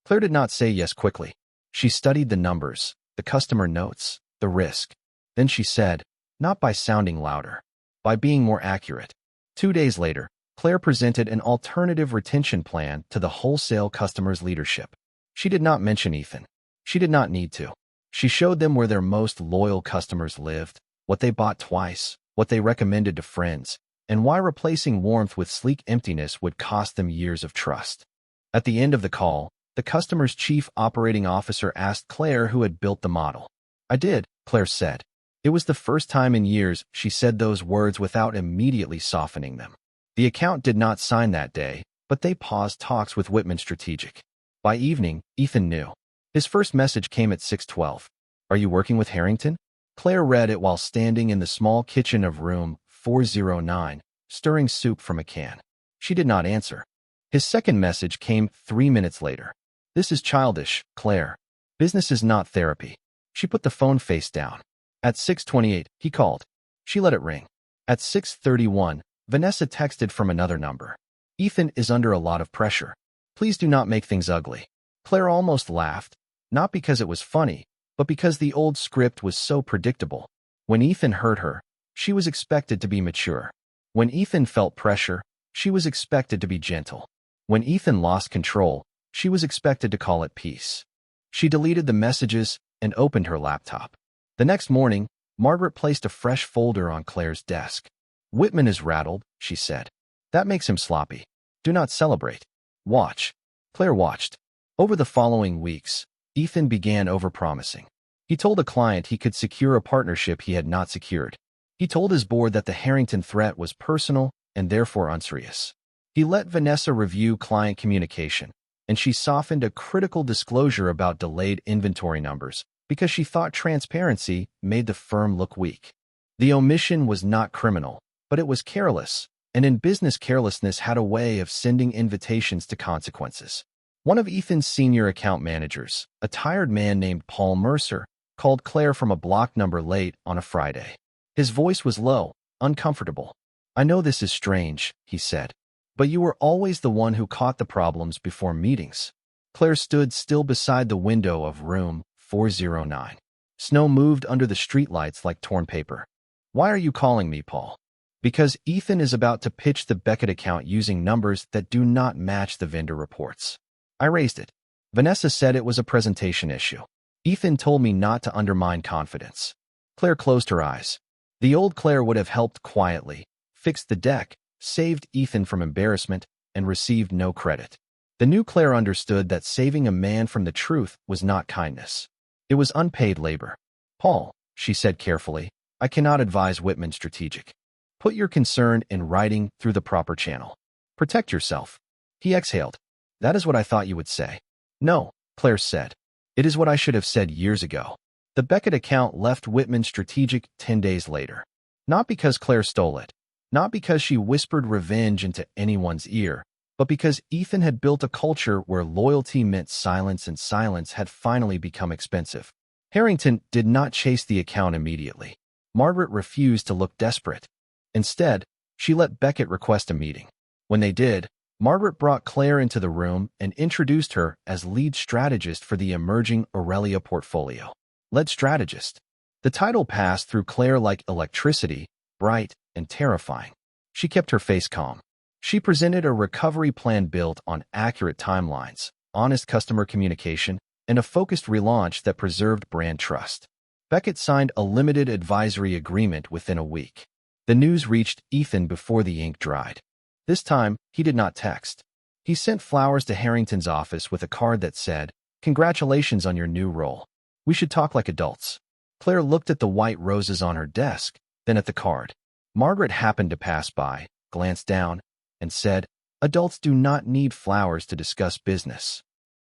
Claire did not say yes quickly. She studied the numbers, the customer notes, the risk. Then she said, "Not by sounding louder, by being more accurate." 2 days later, Claire presented an alternative retention plan to the wholesale customers' leadership. She did not mention Ethan. She did not need to. She showed them where their most loyal customers lived, what they bought twice, what they recommended to friends, and why replacing warmth with sleek emptiness would cost them years of trust. At the end of the call, the customer's chief operating officer asked Claire who had built the model. "I did," Claire said. It was the first time in years she said those words without immediately softening them. The account did not sign that day, but they paused talks with Whitman Strategic. By evening, Ethan knew. His first message came at 6:12. "Are you working with Harrington?" Claire read it while standing in the small kitchen of room 409, stirring soup from a can. She did not answer. His second message came 3 minutes later. "This is childish, Claire. Business is not therapy." She put the phone face down. At 6:28, he called. She let it ring. At 6:31, Vanessa texted from another number. "Ethan is under a lot of pressure. Please do not make things ugly." Claire almost laughed, not because it was funny, but because the old script was so predictable. When Ethan hurt her, she was expected to be mature. When Ethan felt pressure, she was expected to be gentle. When Ethan lost control, she was expected to call it peace. She deleted the messages and opened her laptop. The next morning, Margaret placed a fresh folder on Claire's desk. "Whitman is rattled," she said. "That makes him sloppy. Do not celebrate. Watch." Claire watched. Over the following weeks, Ethan began overpromising. He told a client he could secure a partnership he had not secured. He told his board that the Harrington threat was personal and therefore unserious. He let Vanessa review client communication, and she softened a critical disclosure about delayed inventory numbers because she thought transparency made the firm look weak. The omission was not criminal, but it was careless, and in business carelessness had a way of sending invitations to consequences. One of Ethan's senior account managers, a tired man named Paul Mercer, called Claire from a block number late on a Friday. His voice was low, uncomfortable. "I know this is strange," he said, "but you were always the one who caught the problems before meetings." Claire stood still beside the window of room 409. Snow moved under the streetlights like torn paper. "Why are you calling me, Paul?" "Because Ethan is about to pitch the Beckett account using numbers that do not match the vendor reports." "I raised it." Vanessa said it was a presentation issue. "Ethan told me not to undermine confidence." Claire closed her eyes. The old Claire would have helped quietly, fixed the deck, saved Ethan from embarrassment, and received no credit. The new Claire understood that saving a man from the truth was not kindness. It was unpaid labor. "Paul," she said carefully, "I cannot advise Whitman Strategic. Put your concern in writing through the proper channel. Protect yourself." He exhaled. "That is what I thought you would say." "No," Claire said. "It is what I should have said years ago." The Beckett account left Whitman Strategic 10 days later. Not because Claire stole it, not because she whispered revenge into anyone's ear, but because Ethan had built a culture where loyalty meant silence and silence had finally become expensive. Harrington did not chase the account immediately. Margaret refused to look desperate. Instead, she let Beckett request a meeting. When they did, Margaret brought Claire into the room and introduced her as lead strategist for the emerging Aurelia portfolio. Lead strategist. The title passed through Claire like electricity, bright and terrifying. She kept her face calm. She presented a recovery plan built on accurate timelines, honest customer communication, and a focused relaunch that preserved brand trust. Beckett signed a limited advisory agreement within a week. The news reached Ethan before the ink dried. This time, he did not text. He sent flowers to Harrington's office with a card that said, "Congratulations on your new role. We should talk like adults." Claire looked at the white roses on her desk, then at the card. Margaret happened to pass by, glanced down, and said, "Adults do not need flowers to discuss business."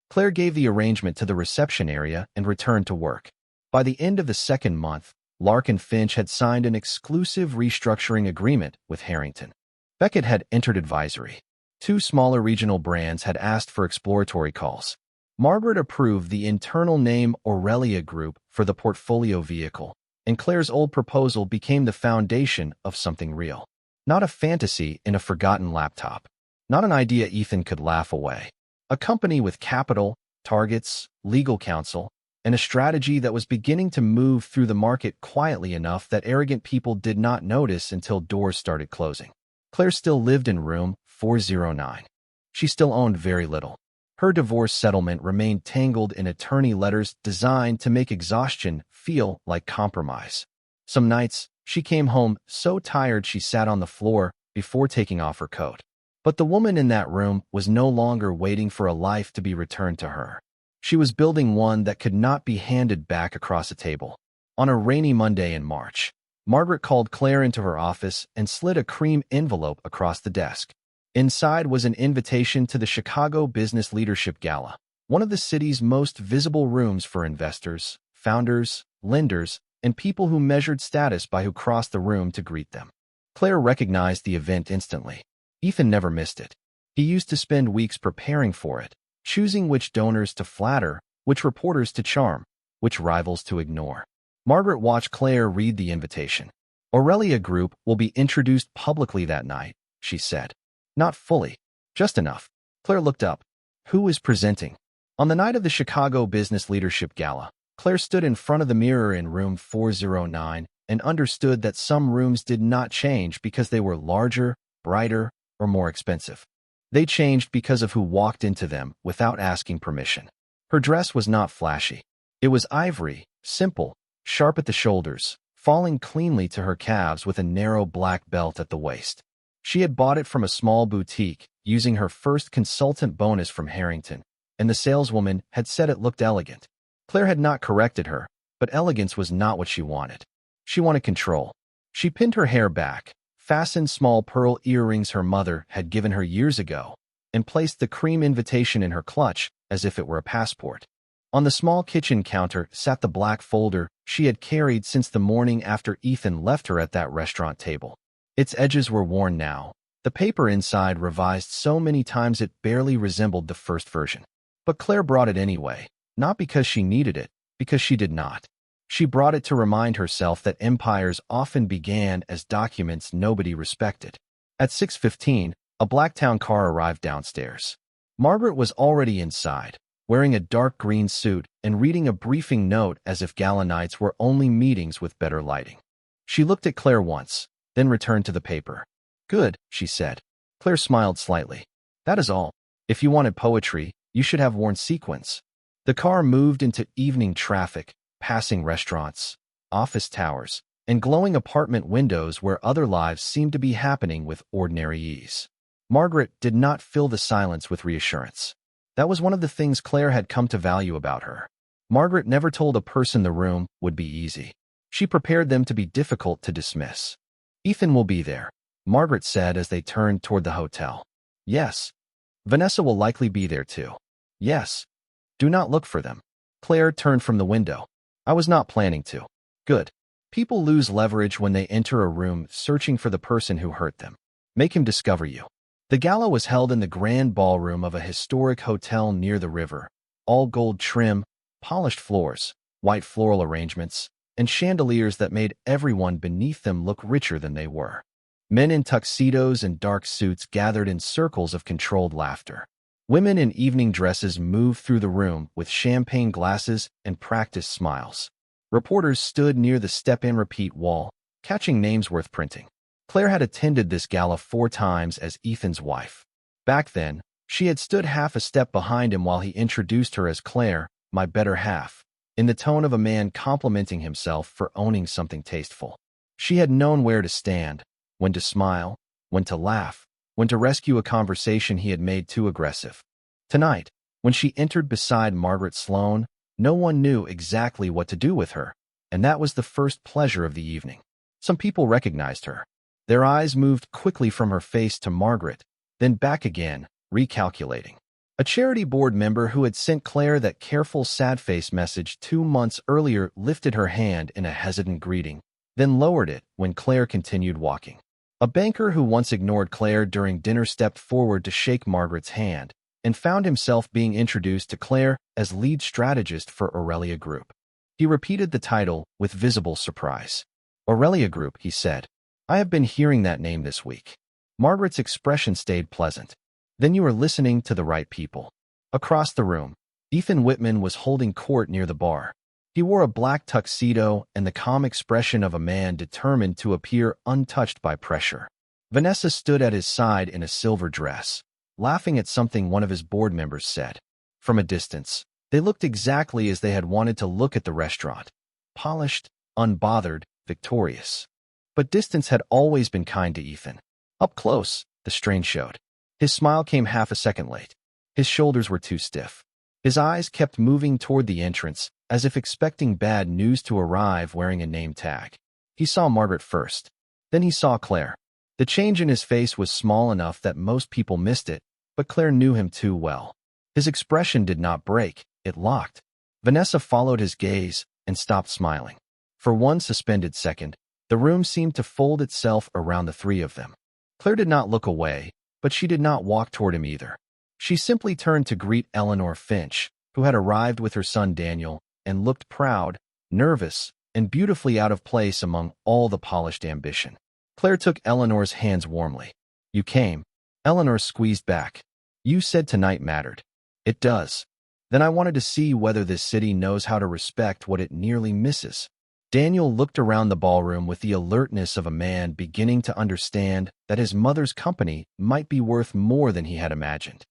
Claire gave the arrangement to the reception area and returned to work. By the end of the second month, Lark and Finch had signed an exclusive restructuring agreement with Harrington. Beckett had entered advisory. 2 smaller regional brands had asked for exploratory calls. Margaret approved the internal name Aurelia Group for the portfolio vehicle, and Claire's old proposal became the foundation of something real. Not a fantasy in a forgotten laptop. Not an idea Ethan could laugh away. A company with capital, targets, legal counsel, and a strategy that was beginning to move through the market quietly enough that arrogant people did not notice until doors started closing. Claire still lived in room 409. She still owned very little. Her divorce settlement remained tangled in attorney letters designed to make exhaustion feel like compromise. Some nights, she came home so tired she sat on the floor before taking off her coat. But the woman in that room was no longer waiting for a life to be returned to her. She was building one that could not be handed back across a table. On a rainy Monday in March, Margaret called Claire into her office and slid a cream envelope across the desk. Inside was an invitation to the Chicago Business Leadership Gala, one of the city's most visible rooms for investors, founders, lenders, and people who measured status by who crossed the room to greet them. Claire recognized the event instantly. Ethan never missed it. He used to spend weeks preparing for it, choosing which donors to flatter, which reporters to charm, which rivals to ignore. Margaret watched Claire read the invitation. "Aurelia Group will be introduced publicly that night," she said. "Not fully, just enough." Claire looked up. Who is presenting? On the night of the Chicago Business Leadership Gala, Claire stood in front of the mirror in room 409 and understood that some rooms did not change because they were larger, brighter, or more expensive. They changed because of who walked into them without asking permission. Her dress was not flashy. It was ivory, simple, sharp at the shoulders, falling cleanly to her calves with a narrow black belt at the waist. She had bought it from a small boutique, using her first consultant bonus from Harrington, and the saleswoman had said it looked elegant. Claire had not corrected her, but elegance was not what she wanted. She wanted control. She pinned her hair back, fastened small pearl earrings her mother had given her years ago, and placed the cream invitation in her clutch as if it were a passport. On the small kitchen counter sat the black folder she had carried since the morning after Ethan left her at that restaurant table. Its edges were worn now, the paper inside revised so many times it barely resembled the first version. But Claire brought it anyway, not because she needed it, because she did not. She brought it to remind herself that empires often began as documents nobody respected. At 6:15, a Blacktown car arrived downstairs. Margaret was already inside, wearing a dark green suit and reading a briefing note as if gala nights were only meetings with better lighting. She looked at Claire once, then returned to the paper. "Good," she said. Claire smiled slightly. "That is all. If you wanted poetry, you should have worn sequins." The car moved into evening traffic, passing restaurants, office towers, and glowing apartment windows where other lives seemed to be happening with ordinary ease. Margaret did not fill the silence with reassurance. That was one of the things Claire had come to value about her. Margaret never told a person the room would be easy. She prepared them to be difficult to dismiss. "Ethan will be there," Margaret said as they turned toward the hotel. "Yes. Vanessa will likely be there too." "Yes. Do not look for them." Claire turned from the window. "I was not planning to." "Good. People lose leverage when they enter a room searching for the person who hurt them. Make him discover you." The gala was held in the grand ballroom of a historic hotel near the river. All gold trim, polished floors, white floral arrangements, and chandeliers that made everyone beneath them look richer than they were. Men in tuxedos and dark suits gathered in circles of controlled laughter. Women in evening dresses moved through the room with champagne glasses and practiced smiles. Reporters stood near the step-and-repeat wall, catching names worth printing. Claire had attended this gala 4 times as Ethan's wife. Back then, she had stood half a step behind him while he introduced her as Claire, my better half, in the tone of a man complimenting himself for owning something tasteful. She had known where to stand, when to smile, when to laugh, when to rescue a conversation he had made too aggressive. Tonight, when she entered beside Margaret Sloane, no one knew exactly what to do with her, and that was the first pleasure of the evening. Some people recognized her. Their eyes moved quickly from her face to Margaret, then back again, recalculating. A charity board member who had sent Claire that careful sad-face message 2 months earlier lifted her hand in a hesitant greeting, then lowered it when Claire continued walking. A banker who once ignored Claire during dinner stepped forward to shake Margaret's hand and found himself being introduced to Claire as lead strategist for Aurelia Group. He repeated the title with visible surprise. Aurelia Group, he said. I have been hearing that name this week. Margaret's expression stayed pleasant. Then you are listening to the right people. Across the room, Ethan Whitman was holding court near the bar. He wore a black tuxedo and the calm expression of a man determined to appear untouched by pressure. Vanessa stood at his side in a silver dress, laughing at something one of his board members said. From a distance, they looked exactly as they had wanted to look at the restaurant. Polished, unbothered, victorious. But distance had always been kind to Ethan. Up close, the strain showed. His smile came half a second late. His shoulders were too stiff. His eyes kept moving toward the entrance, as if expecting bad news to arrive wearing a name tag. He saw Margaret first. Then he saw Claire. The change in his face was small enough that most people missed it, but Claire knew him too well. His expression did not break, it locked. Vanessa followed his gaze and stopped smiling. For one suspended second, the room seemed to fold itself around the 3 of them. Claire did not look away, but she did not walk toward him either. She simply turned to greet Eleanor Finch, who had arrived with her son Daniel, and looked proud, nervous, and beautifully out of place among all the polished ambition. Claire took Eleanor's hands warmly. You came. Eleanor squeezed back. You said tonight mattered. It does. Then I wanted to see whether this city knows how to respect what it nearly misses. Daniel looked around the ballroom with the alertness of a man beginning to understand that his mother's company might be worth more than he had imagined.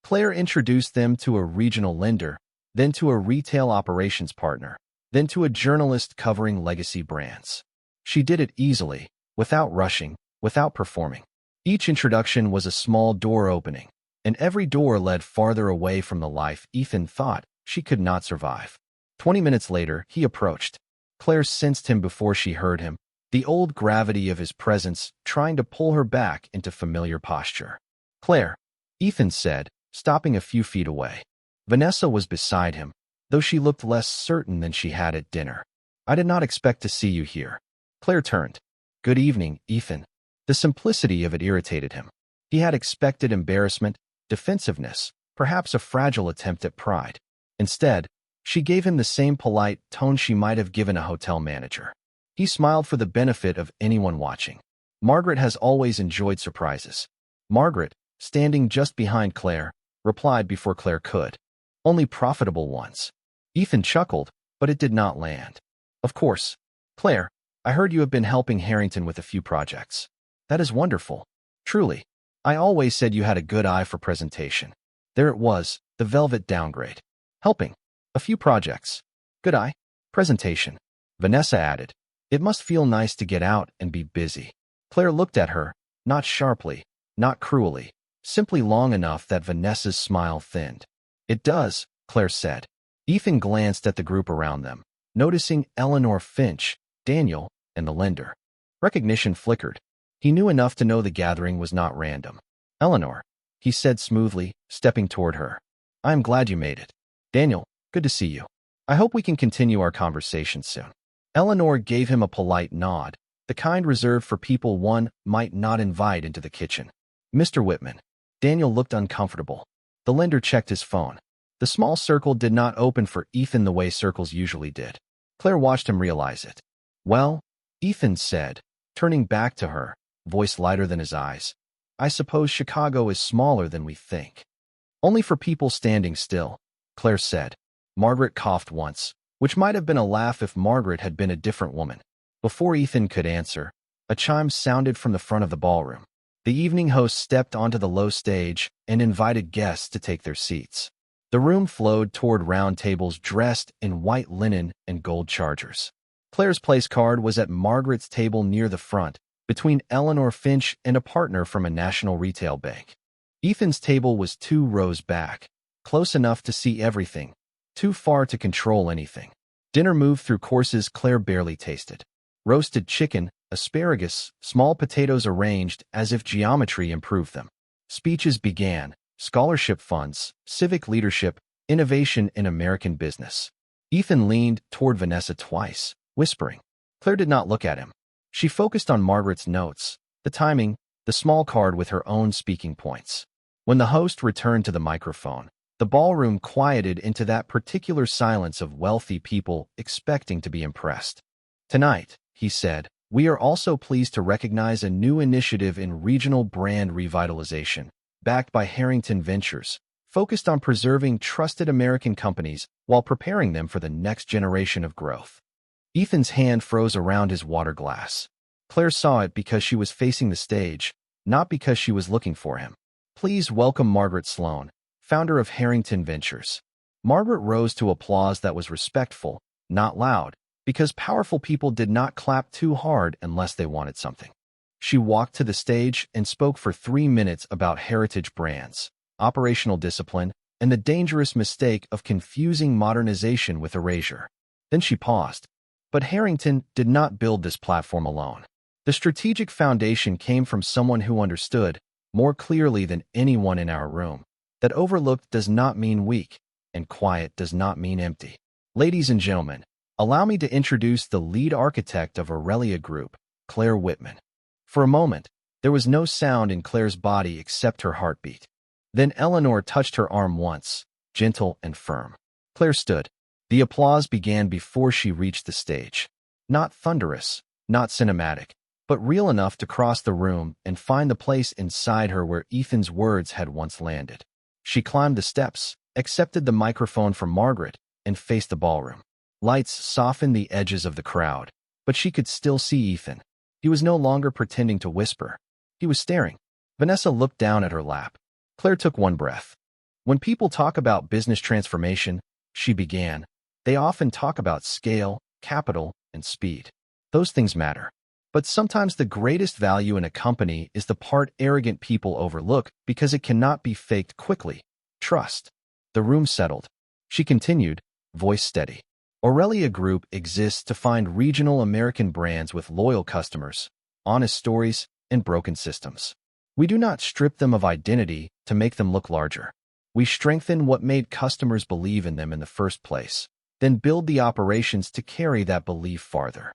Claire introduced them to a regional lender, then to a retail operations partner, then to a journalist covering legacy brands. She did it easily, without rushing, without performing. Each introduction was a small door opening, and every door led farther away from the life Ethan thought she could not survive. 20 minutes later, he approached. Claire sensed him before she heard him, the old gravity of his presence trying to pull her back into familiar posture. Claire, Ethan said, stopping a few feet away. Vanessa was beside him, though she looked less certain than she had at dinner. I did not expect to see you here. Claire turned. Good evening, Ethan. The simplicity of it irritated him. He had expected embarrassment, defensiveness, perhaps a fragile attempt at pride. Instead, she gave him the same polite tone she might have given a hotel manager. He smiled for the benefit of anyone watching. Margaret has always enjoyed surprises. Margaret, standing just behind Claire, replied before Claire could. Only profitable ones. Ethan chuckled, but it did not land. Of course. Claire, I heard you have been helping Harrington with a few projects. That is wonderful. Truly. I always said you had a good eye for presentation. There it was, the velvet downgrade. Helping. A few projects. Good eye. Presentation. Vanessa added. It must feel nice to get out and be busy. Claire looked at her, not sharply, not cruelly, simply long enough that Vanessa's smile thinned. It does, Claire said. Ethan glanced at the group around them, noticing Eleanor Finch, Daniel, and the lender. Recognition flickered. He knew enough to know the gathering was not random. Eleanor, he said smoothly, stepping toward her. I am glad you made it. Daniel, good to see you. I hope we can continue our conversation soon. Eleanor gave him a polite nod, the kind reserved for people one might not invite into the kitchen. Mr. Whitman. Daniel looked uncomfortable. The lender checked his phone. The small circle did not open for Ethan the way circles usually did. Claire watched him realize it. Well, Ethan said, turning back to her, voice lighter than his eyes. I suppose Chicago is smaller than we think. Only for people standing still, Claire said. Margaret coughed once, which might have been a laugh if Margaret had been a different woman. Before Ethan could answer, a chime sounded from the front of the ballroom. The evening host stepped onto the low stage and invited guests to take their seats. The room flowed toward round tables dressed in white linen and gold chargers. Claire's place card was at Margaret's table near the front, between Eleanor Finch and a partner from a national retail bank. Ethan's table was 2 rows back, close enough to see everything, too far to control anything. Dinner moved through courses Claire barely tasted. Roasted chicken, asparagus, small potatoes arranged as if geometry improved them. Speeches began, scholarship funds, civic leadership, innovation in American business. Ethan leaned toward Vanessa twice, whispering. Claire did not look at him. She focused on Margaret's notes, the timing, the small card with her own speaking points. When the host returned to the microphone, the ballroom quieted into that particular silence of wealthy people expecting to be impressed. Tonight, he said, we are also pleased to recognize a new initiative in regional brand revitalization, backed by Harrington Ventures, focused on preserving trusted American companies while preparing them for the next generation of growth. Ethan's hand froze around his water glass. Claire saw it because she was facing the stage, not because she was looking for him. Please welcome Margaret Sloan, founder of Harrington Ventures. Margaret rose to applause that was respectful, not loud, because powerful people did not clap too hard unless they wanted something. She walked to the stage and spoke for 3 minutes about heritage brands, operational discipline, and the dangerous mistake of confusing modernization with erasure. Then she paused. But Harrington did not build this platform alone. The strategic foundation came from someone who understood, more clearly than anyone in our room, that overlooked does not mean weak, and quiet does not mean empty. Ladies and gentlemen, allow me to introduce the lead architect of Aurelia Group, Claire Whitman. For a moment, there was no sound in Claire's body except her heartbeat. Then Eleanor touched her arm once, gentle and firm. Claire stood. The applause began before she reached the stage. Not thunderous, not cinematic, but real enough to cross the room and find the place inside her where Ethan's words had once landed. She climbed the steps, accepted the microphone from Margaret, and faced the ballroom. Lights softened the edges of the crowd, but she could still see Ethan. He was no longer pretending to whisper. He was staring. Vanessa looked down at her lap. Claire took one breath. When people talk about business transformation, she began, they often talk about scale, capital, and speed. Those things matter. But sometimes the greatest value in a company is the part arrogant people overlook because it cannot be faked quickly. Trust. The room settled. She continued, voice steady. Aurelia Group exists to find regional American brands with loyal customers, honest stories, and broken systems. We do not strip them of identity to make them look larger. We strengthen what made customers believe in them in the first place, then build the operations to carry that belief farther.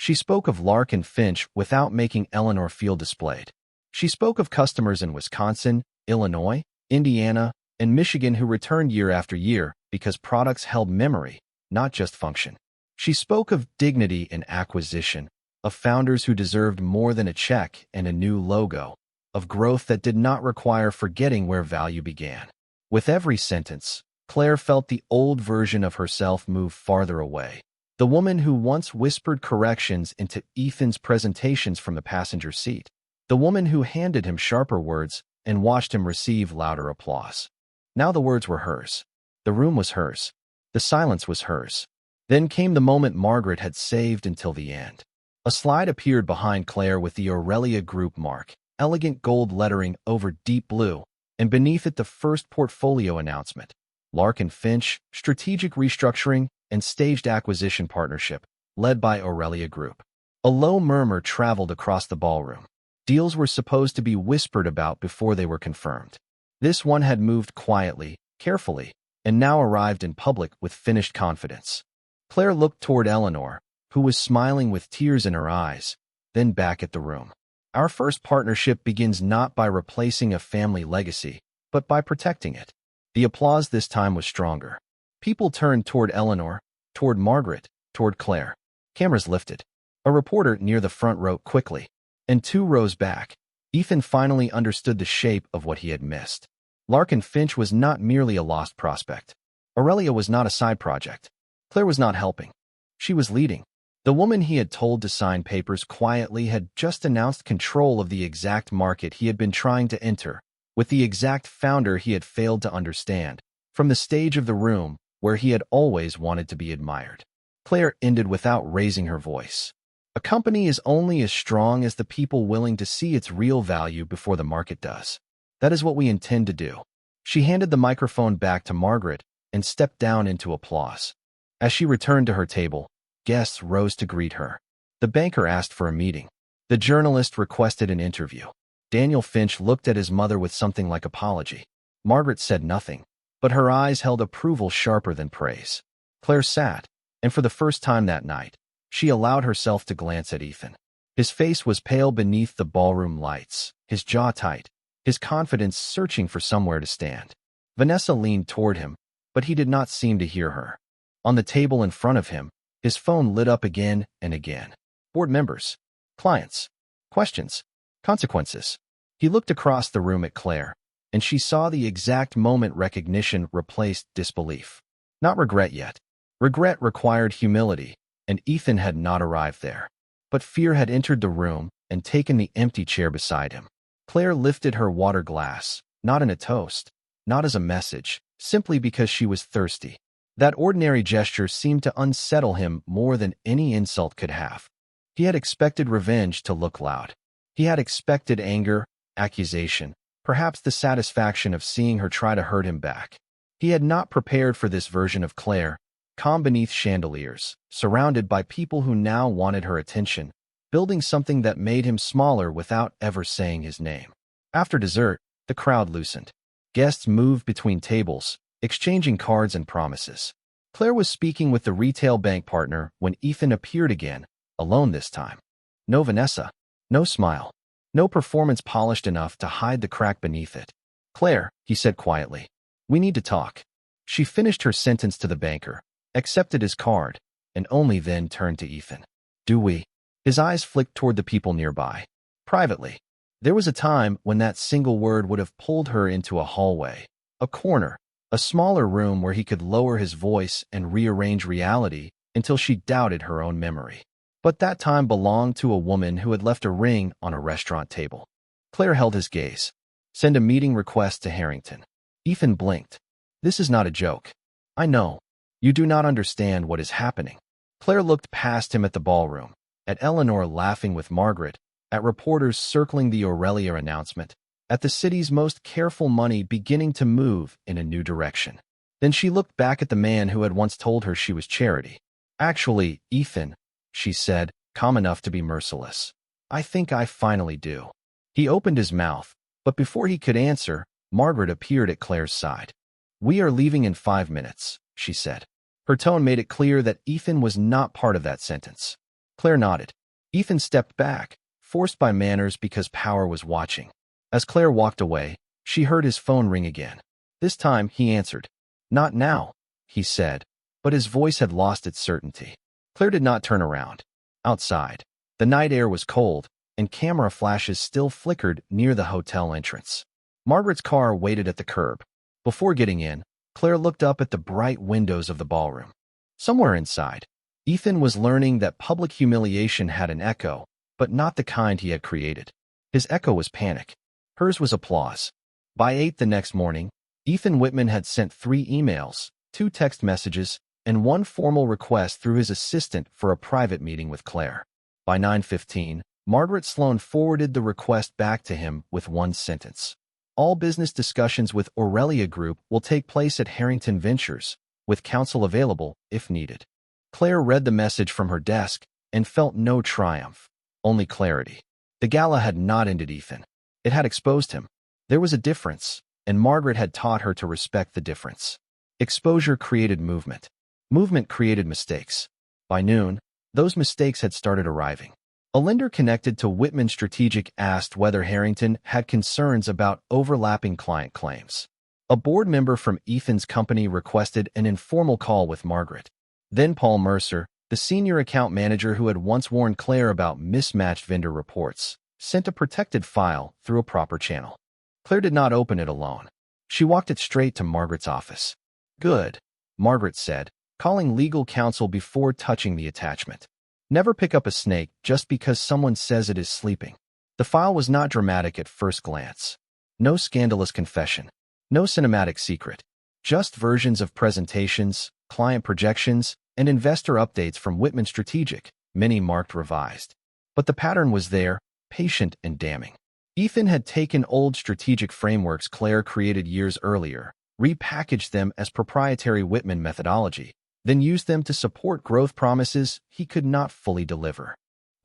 She spoke of Lark and Finch without making Eleanor feel displayed. She spoke of customers in Wisconsin, Illinois, Indiana, and Michigan who returned year after year because products held memory, not just function. She spoke of dignity in acquisition, of founders who deserved more than a check and a new logo, of growth that did not require forgetting where value began. With every sentence, Claire felt the old version of herself move farther away. The woman who once whispered corrections into Ethan's presentations from the passenger seat. The woman who handed him sharper words and watched him receive louder applause. Now the words were hers. The room was hers. The silence was hers. Then came the moment Margaret had saved until the end. A slide appeared behind Claire with the Aurelia Group mark, elegant gold lettering over deep blue, and beneath it the first portfolio announcement. Lark and Finch, strategic restructuring, and staged acquisition partnership, led by Aurelia Group. A low murmur traveled across the ballroom. Deals were supposed to be whispered about before they were confirmed. This one had moved quietly, carefully, and now arrived in public with finished confidence. Claire looked toward Eleanor, who was smiling with tears in her eyes, then back at the room. Our first partnership begins not by replacing a family legacy, but by protecting it. The applause this time was stronger. People turned toward Eleanor, toward Margaret, toward Claire. Cameras lifted. A reporter near the front wrote quickly, and 2 rows back. Ethan finally understood the shape of what he had missed. Lark and Finch was not merely a lost prospect. Aurelia was not a side project. Claire was not helping. She was leading. The woman he had told to sign papers quietly had just announced control of the exact market he had been trying to enter, with the exact founder he had failed to understand, from the stage of the room where he had always wanted to be admired. Claire ended without raising her voice. A company is only as strong as the people willing to see its real value before the market does. That is what we intend to do. She handed the microphone back to Margaret and stepped down into applause. As she returned to her table, guests rose to greet her. The banker asked for a meeting. The journalist requested an interview. Daniel Finch looked at his mother with something like apology. Margaret said nothing, but her eyes held approval sharper than praise. Claire sat, and for the first time that night, she allowed herself to glance at Ethan. His face was pale beneath the ballroom lights, his jaw tight, his confidence searching for somewhere to stand. Vanessa leaned toward him, but he did not seem to hear her. On the table in front of him, his phone lit up again and again. Board members, clients, questions, consequences. He looked across the room at Claire, and she saw the exact moment recognition replaced disbelief. Not regret yet. Regret required humility, and Ethan had not arrived there. But fear had entered the room and taken the empty chair beside him. Claire lifted her water glass, not in a toast, not as a message, simply because she was thirsty. That ordinary gesture seemed to unsettle him more than any insult could have. He had expected revenge to look loud. He had expected anger, accusation, perhaps the satisfaction of seeing her try to hurt him back. He had not prepared for this version of Claire, calm beneath chandeliers, surrounded by people who now wanted her attention, building something that made him smaller without ever saying his name. After dessert, the crowd loosened. Guests moved between tables, exchanging cards and promises. Claire was speaking with the retail bank partner when Ethan appeared again, alone this time. No Vanessa. No smile. No performance polished enough to hide the crack beneath it. Claire, he said quietly, we need to talk. She finished her sentence to the banker, accepted his card, and only then turned to Ethan. Do we? His eyes flicked toward the people nearby. Privately. There was a time when that single word would have pulled her into a hallway, a corner, a smaller room where he could lower his voice and rearrange reality until she doubted her own memory. But that time belonged to a woman who had left a ring on a restaurant table. Claire held his gaze. Send a meeting request to Harrington. Ethan blinked. This is not a joke. I know. You do not understand what is happening. Claire looked past him at the ballroom, at Eleanor laughing with Margaret, at reporters circling the Aurelia announcement, at the city's most careful money beginning to move in a new direction. Then she looked back at the man who had once told her she was charity. Actually, Ethan, she said, calm enough to be merciless. I think I finally do. He opened his mouth, but before he could answer, Margaret appeared at Claire's side. We are leaving in 5 minutes, she said. Her tone made it clear that Ethan was not part of that sentence. Claire nodded. Ethan stepped back, forced by manners because power was watching. As Claire walked away, she heard his phone ring again. This time, he answered. Not now, he said, but his voice had lost its certainty. Claire did not turn around. Outside, the night air was cold, and camera flashes still flickered near the hotel entrance. Margaret's car waited at the curb. Before getting in, Claire looked up at the bright windows of the ballroom. Somewhere inside, Ethan was learning that public humiliation had an echo, but not the kind he had created. His echo was panic. Hers was applause. By 8 the next morning, Ethan Whitman had sent 3 emails, 2 text messages, and 1 formal request through his assistant for a private meeting with Claire. By 9:15, Margaret Sloan forwarded the request back to him with 1 sentence. All business discussions with Aurelia Group will take place at Harrington Ventures, with counsel available if needed. Claire read the message from her desk and felt no triumph, only clarity. The gala had not ended Ethan. It had exposed him. There was a difference, and Margaret had taught her to respect the difference. Exposure created movement. Movement created mistakes. By noon, those mistakes had started arriving. A lender connected to Whitman Strategic asked whether Harrington had concerns about overlapping client claims. A board member from Ethan's company requested an informal call with Margaret. Then Paul Mercer, the senior account manager who had once warned Claire about mismatched vendor reports, sent a protected file through a proper channel. Claire did not open it alone. She walked it straight to Margaret's office. Good, Margaret said, calling legal counsel before touching the attachment. Never pick up a snake just because someone says it is sleeping. The file was not dramatic at first glance. No scandalous confession. No cinematic secret. Just versions of presentations, client projections, and investor updates from Whitman Strategic, many marked revised. But the pattern was there, patient and damning. Ethan had taken old strategic frameworks Claire created years earlier, repackaged them as proprietary Whitman methodology, then used them to support growth promises he could not fully deliver.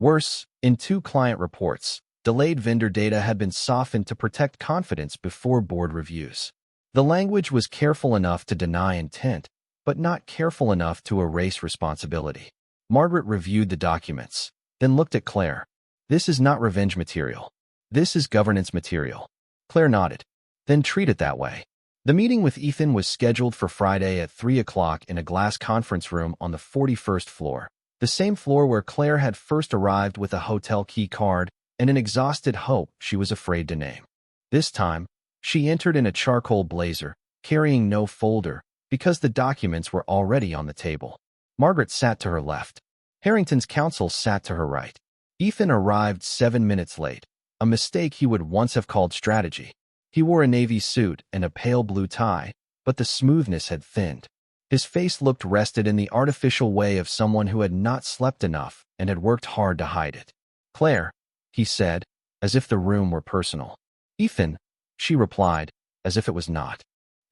Worse, in 2 client reports, delayed vendor data had been softened to protect confidence before board reviews. The language was careful enough to deny intent, but not careful enough to erase responsibility. Margaret reviewed the documents, then looked at Claire. This is not revenge material. This is governance material. Claire nodded. Then treat it that way. The meeting with Ethan was scheduled for Friday at 3 o'clock in a glass conference room on the 41st floor, the same floor where Claire had first arrived with a hotel key card and an exhausted hope she was afraid to name. This time, she entered in a charcoal blazer, carrying no folder, because the documents were already on the table. Margaret sat to her left. Harrington's counsel sat to her right. Ethan arrived 7 minutes late, a mistake he would once have called strategy. He wore a navy suit and a pale blue tie, but the smoothness had thinned. His face looked rested in the artificial way of someone who had not slept enough and had worked hard to hide it. "Claire," he said, as if the room were personal. "Ethan," she replied, as if it was not.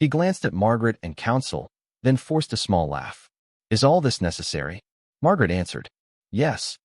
He glanced at Margaret and counsel, then forced a small laugh. "Is all this necessary?" Margaret answered, "Yes."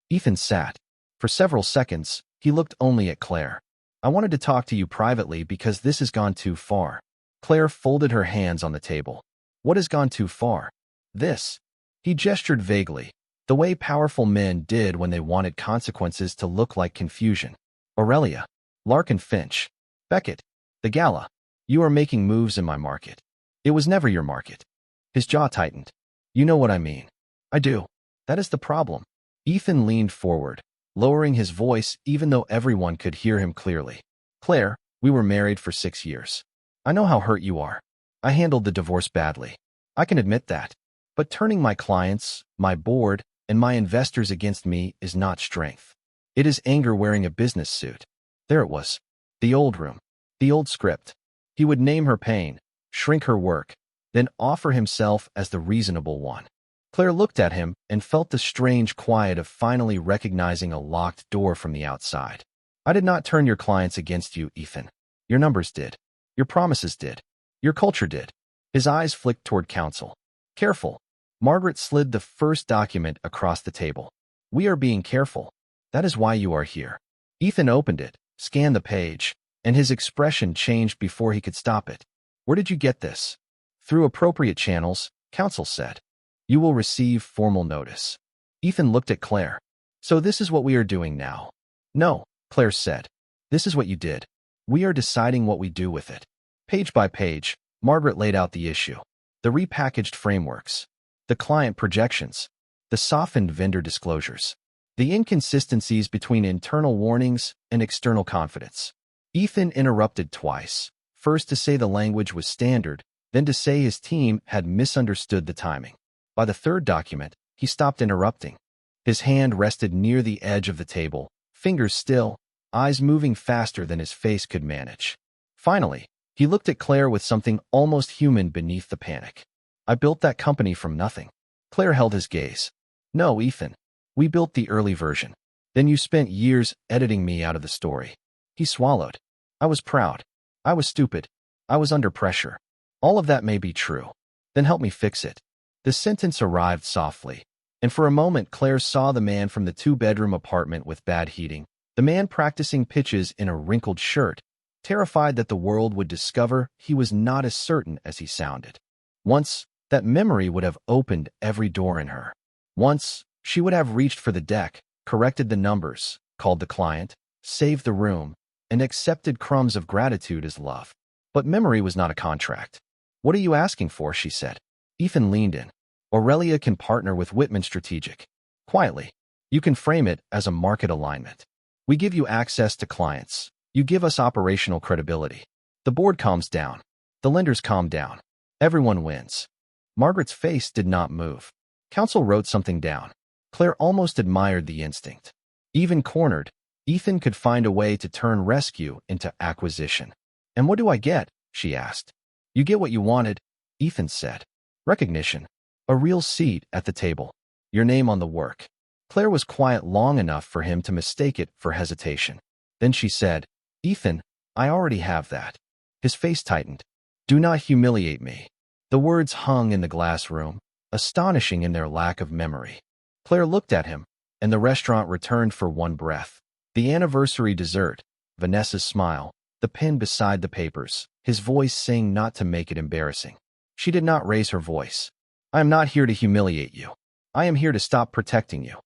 Ethan sat. For several seconds, he looked only at Claire. "I wanted to talk to you privately because this has gone too far." Claire folded her hands on the table. "What has gone too far?" "This." He gestured vaguely, the way powerful men did when they wanted consequences to look like confusion. "Aurelia. Larkin Finch. Beckett. The gala. You are making moves in my market. It was never your market." His jaw tightened. "You know what I mean." "I do. That is the problem." Ethan leaned forward, lowering his voice even though everyone could hear him clearly. "Claire, we were married for 6 years. I know how hurt you are. I handled the divorce badly. I can admit that. But turning my clients, my board, and my investors against me is not strength. It is anger wearing a business suit." There it was. The old room. The old script. He would name her pain, shrink her work, then offer himself as the reasonable one. Claire looked at him and felt the strange quiet of finally recognizing a locked door from the outside. "I did not turn your clients against you, Ethan. Your numbers did. Your promises did. Your culture did." His eyes flicked toward counsel. "Careful." Margaret slid the first document across the table. "We are being careful. That is why you are here." Ethan opened it, scanned the page, and his expression changed before he could stop it. "Where did you get this?" "Through appropriate channels," counsel said. "You will receive formal notice." Ethan looked at Claire. "So this is what we are doing now?" "No," Claire said. "This is what you did. We are deciding what we do with it." Page by page, Margaret laid out the issue. The repackaged frameworks. The client projections. The softened vendor disclosures. The inconsistencies between internal warnings and external confidence. Ethan interrupted twice, first to say the language was standard, then to say his team had misunderstood the timing. By the third document, he stopped interrupting. His hand rested near the edge of the table, fingers still, eyes moving faster than his face could manage. Finally, he looked at Claire with something almost human beneath the panic. "I built that company from nothing." Claire held his gaze. "No, Ethan. We built the early version. Then you spent years editing me out of the story." He swallowed. "I was proud. I was stupid. I was under pressure. All of that may be true. Then help me fix it." The sentence arrived softly, and for a moment Claire saw the man from the 2-bedroom apartment with bad heating, the man practicing pitches in a wrinkled shirt, terrified that the world would discover he was not as certain as he sounded. Once, that memory would have opened every door in her. Once, she would have reached for the deck, corrected the numbers, called the client, saved the room, and accepted crumbs of gratitude as love. But memory was not a contract. "What are you asking for?" she said. Ethan leaned in. "Aurelia can partner with Whitman Strategic. Quietly. You can frame it as a market alignment. We give you access to clients. You give us operational credibility. The board calms down. The lenders calm down. Everyone wins." Margaret's face did not move. Counsel wrote something down. Claire almost admired the instinct. Even cornered, Ethan could find a way to turn rescue into acquisition. "And what do I get?" she asked. "You get what you wanted," Ethan said. "Recognition. A real seat at the table. Your name on the work." Claire was quiet long enough for him to mistake it for hesitation. Then she said, "Ethan, I already have that." His face tightened. "Do not humiliate me." The words hung in the glass room, astonishing in their lack of memory. Claire looked at him, and the restaurant returned for one breath. The anniversary dessert, Vanessa's smile, the pen beside the papers, his voice saying not to make it embarrassing. She did not raise her voice. "I am not here to humiliate you. I am here to stop protecting you."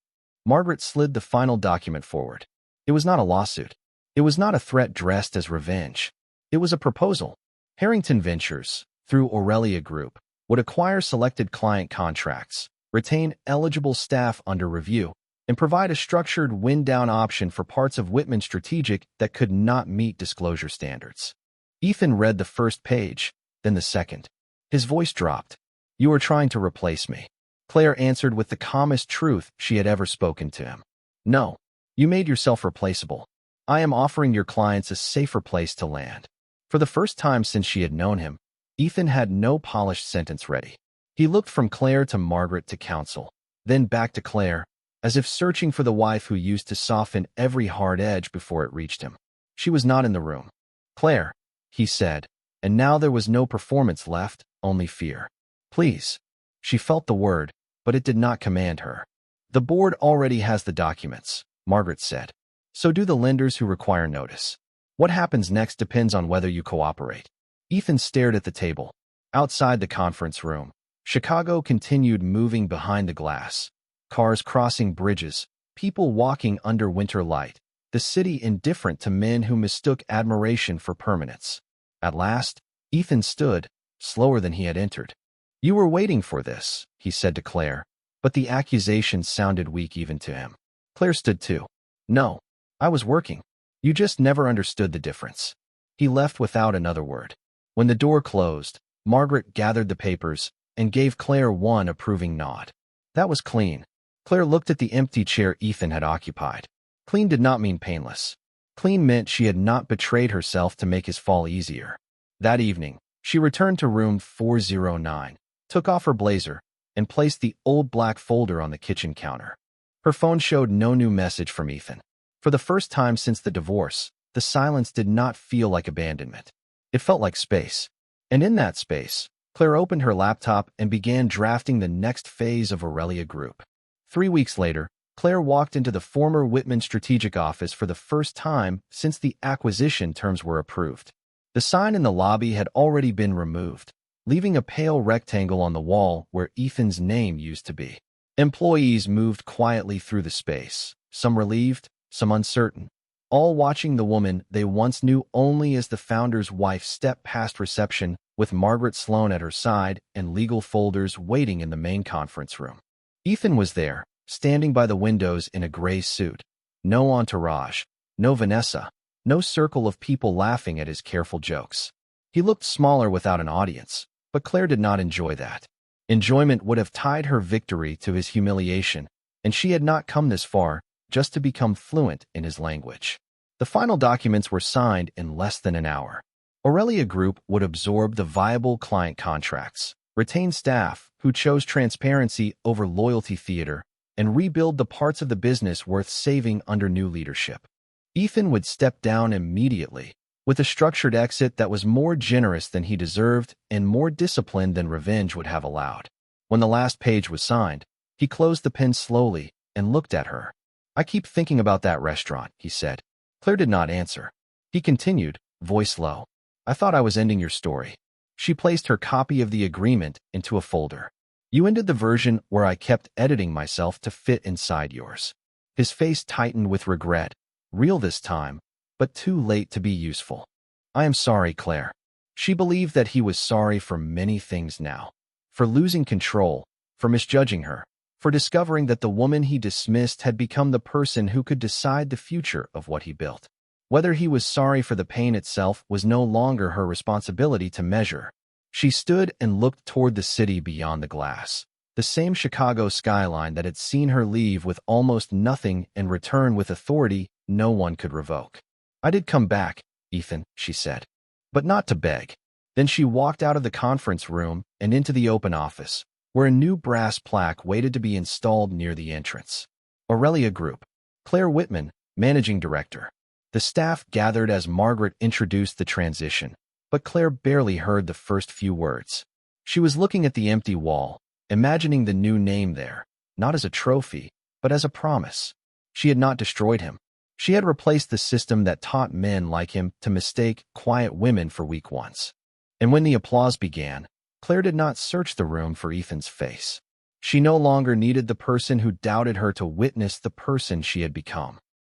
Margaret slid the final document forward. It was not a lawsuit. It was not a threat dressed as revenge. It was a proposal. Harrington Ventures, through Aurelia Group, would acquire selected client contracts, retain eligible staff under review, and provide a structured wind-down option for parts of Whitman Strategic that could not meet disclosure standards. Ethan read the first page, then the second. His voice dropped. "You are trying to replace me." Claire answered with the calmest truth she had ever spoken to him. "No, you made yourself replaceable. I am offering your clients a safer place to land." For the first time since she had known him, Ethan had no polished sentence ready. He looked from Claire to Margaret to Counsel, then back to Claire, as if searching for the wife who used to soften every hard edge before it reached him. She was not in the room. "Claire," he said, and now there was no performance left, only fear. "Please." She felt the word, but it did not command her. "The board already has the documents," Margaret said. "So do the lenders who require notice. What happens next depends on whether you cooperate." Ethan stared at the table. Outside the conference room, Chicago continued moving behind the glass. Cars crossing bridges, people walking under winter light, the city indifferent to men who mistook admiration for permanence. At last, Ethan stood, slower than he had entered. "You were waiting for this," he said to Claire, but the accusation sounded weak even to him. Claire stood too. "No, I was working. You just never understood the difference." He left without another word. When the door closed, Margaret gathered the papers and gave Claire one approving nod. That was clean. Claire looked at the empty chair Ethan had occupied. Clean did not mean painless. Clean meant she had not betrayed herself to make his fall easier. That evening, she returned to room 409, took off her blazer, and placed the old black folder on the kitchen counter. Her phone showed no new message from Ethan. For the first time since the divorce, the silence did not feel like abandonment. It felt like space. And in that space, Claire opened her laptop and began drafting the next phase of Aurelia Group. 3 weeks later, Claire walked into the former Whitman Strategic office for the first time since the acquisition terms were approved. The sign in the lobby had already been removed, leaving a pale rectangle on the wall where Ethan's name used to be. Employees moved quietly through the space, some relieved, some uncertain, all watching the woman they once knew only as the founder's wife step past reception with Margaret Sloan at her side and legal folders waiting in the main conference room. Ethan was there, standing by the windows in a gray suit. No entourage, no Vanessa, no circle of people laughing at his careful jokes. He looked smaller without an audience, but Claire did not enjoy that. Enjoyment would have tied her victory to his humiliation, and she had not come this far just to become fluent in his language. The final documents were signed in less than an hour. Aurelia Group would absorb the viable client contracts, retain staff who chose transparency over loyalty theater, and rebuild the parts of the business worth saving under new leadership. Ethan would step down immediately, with a structured exit that was more generous than he deserved and more disciplined than revenge would have allowed. When the last page was signed, he closed the pen slowly and looked at her. "I keep thinking about that restaurant," he said. Claire did not answer. He continued, voice low. "I thought I was ending your story." She placed her copy of the agreement into a folder. "You ended the version where I kept editing myself to fit inside yours." His face tightened with regret, real this time, but too late to be useful. "I am sorry, Claire." She believed that he was sorry for many things now. For losing control, for misjudging her, for discovering that the woman he dismissed had become the person who could decide the future of what he built. Whether he was sorry for the pain itself was no longer her responsibility to measure. She stood and looked toward the city beyond the glass, the same Chicago skyline that had seen her leave with almost nothing and return with authority no one could revoke. "I did come back, Ethan," she said, "but not to beg." Then she walked out of the conference room and into the open office, where a new brass plaque waited to be installed near the entrance. Aurelia Group, Claire Whitman, Managing Director. The staff gathered as Margaret introduced the transition, but Claire barely heard the first few words. She was looking at the empty wall, imagining the new name there, not as a trophy, but as a promise. She had not destroyed him. She had replaced the system that taught men like him to mistake quiet women for weak ones. And when the applause began, Claire did not search the room for Ethan's face. She no longer needed the person who doubted her to witness the person she had become.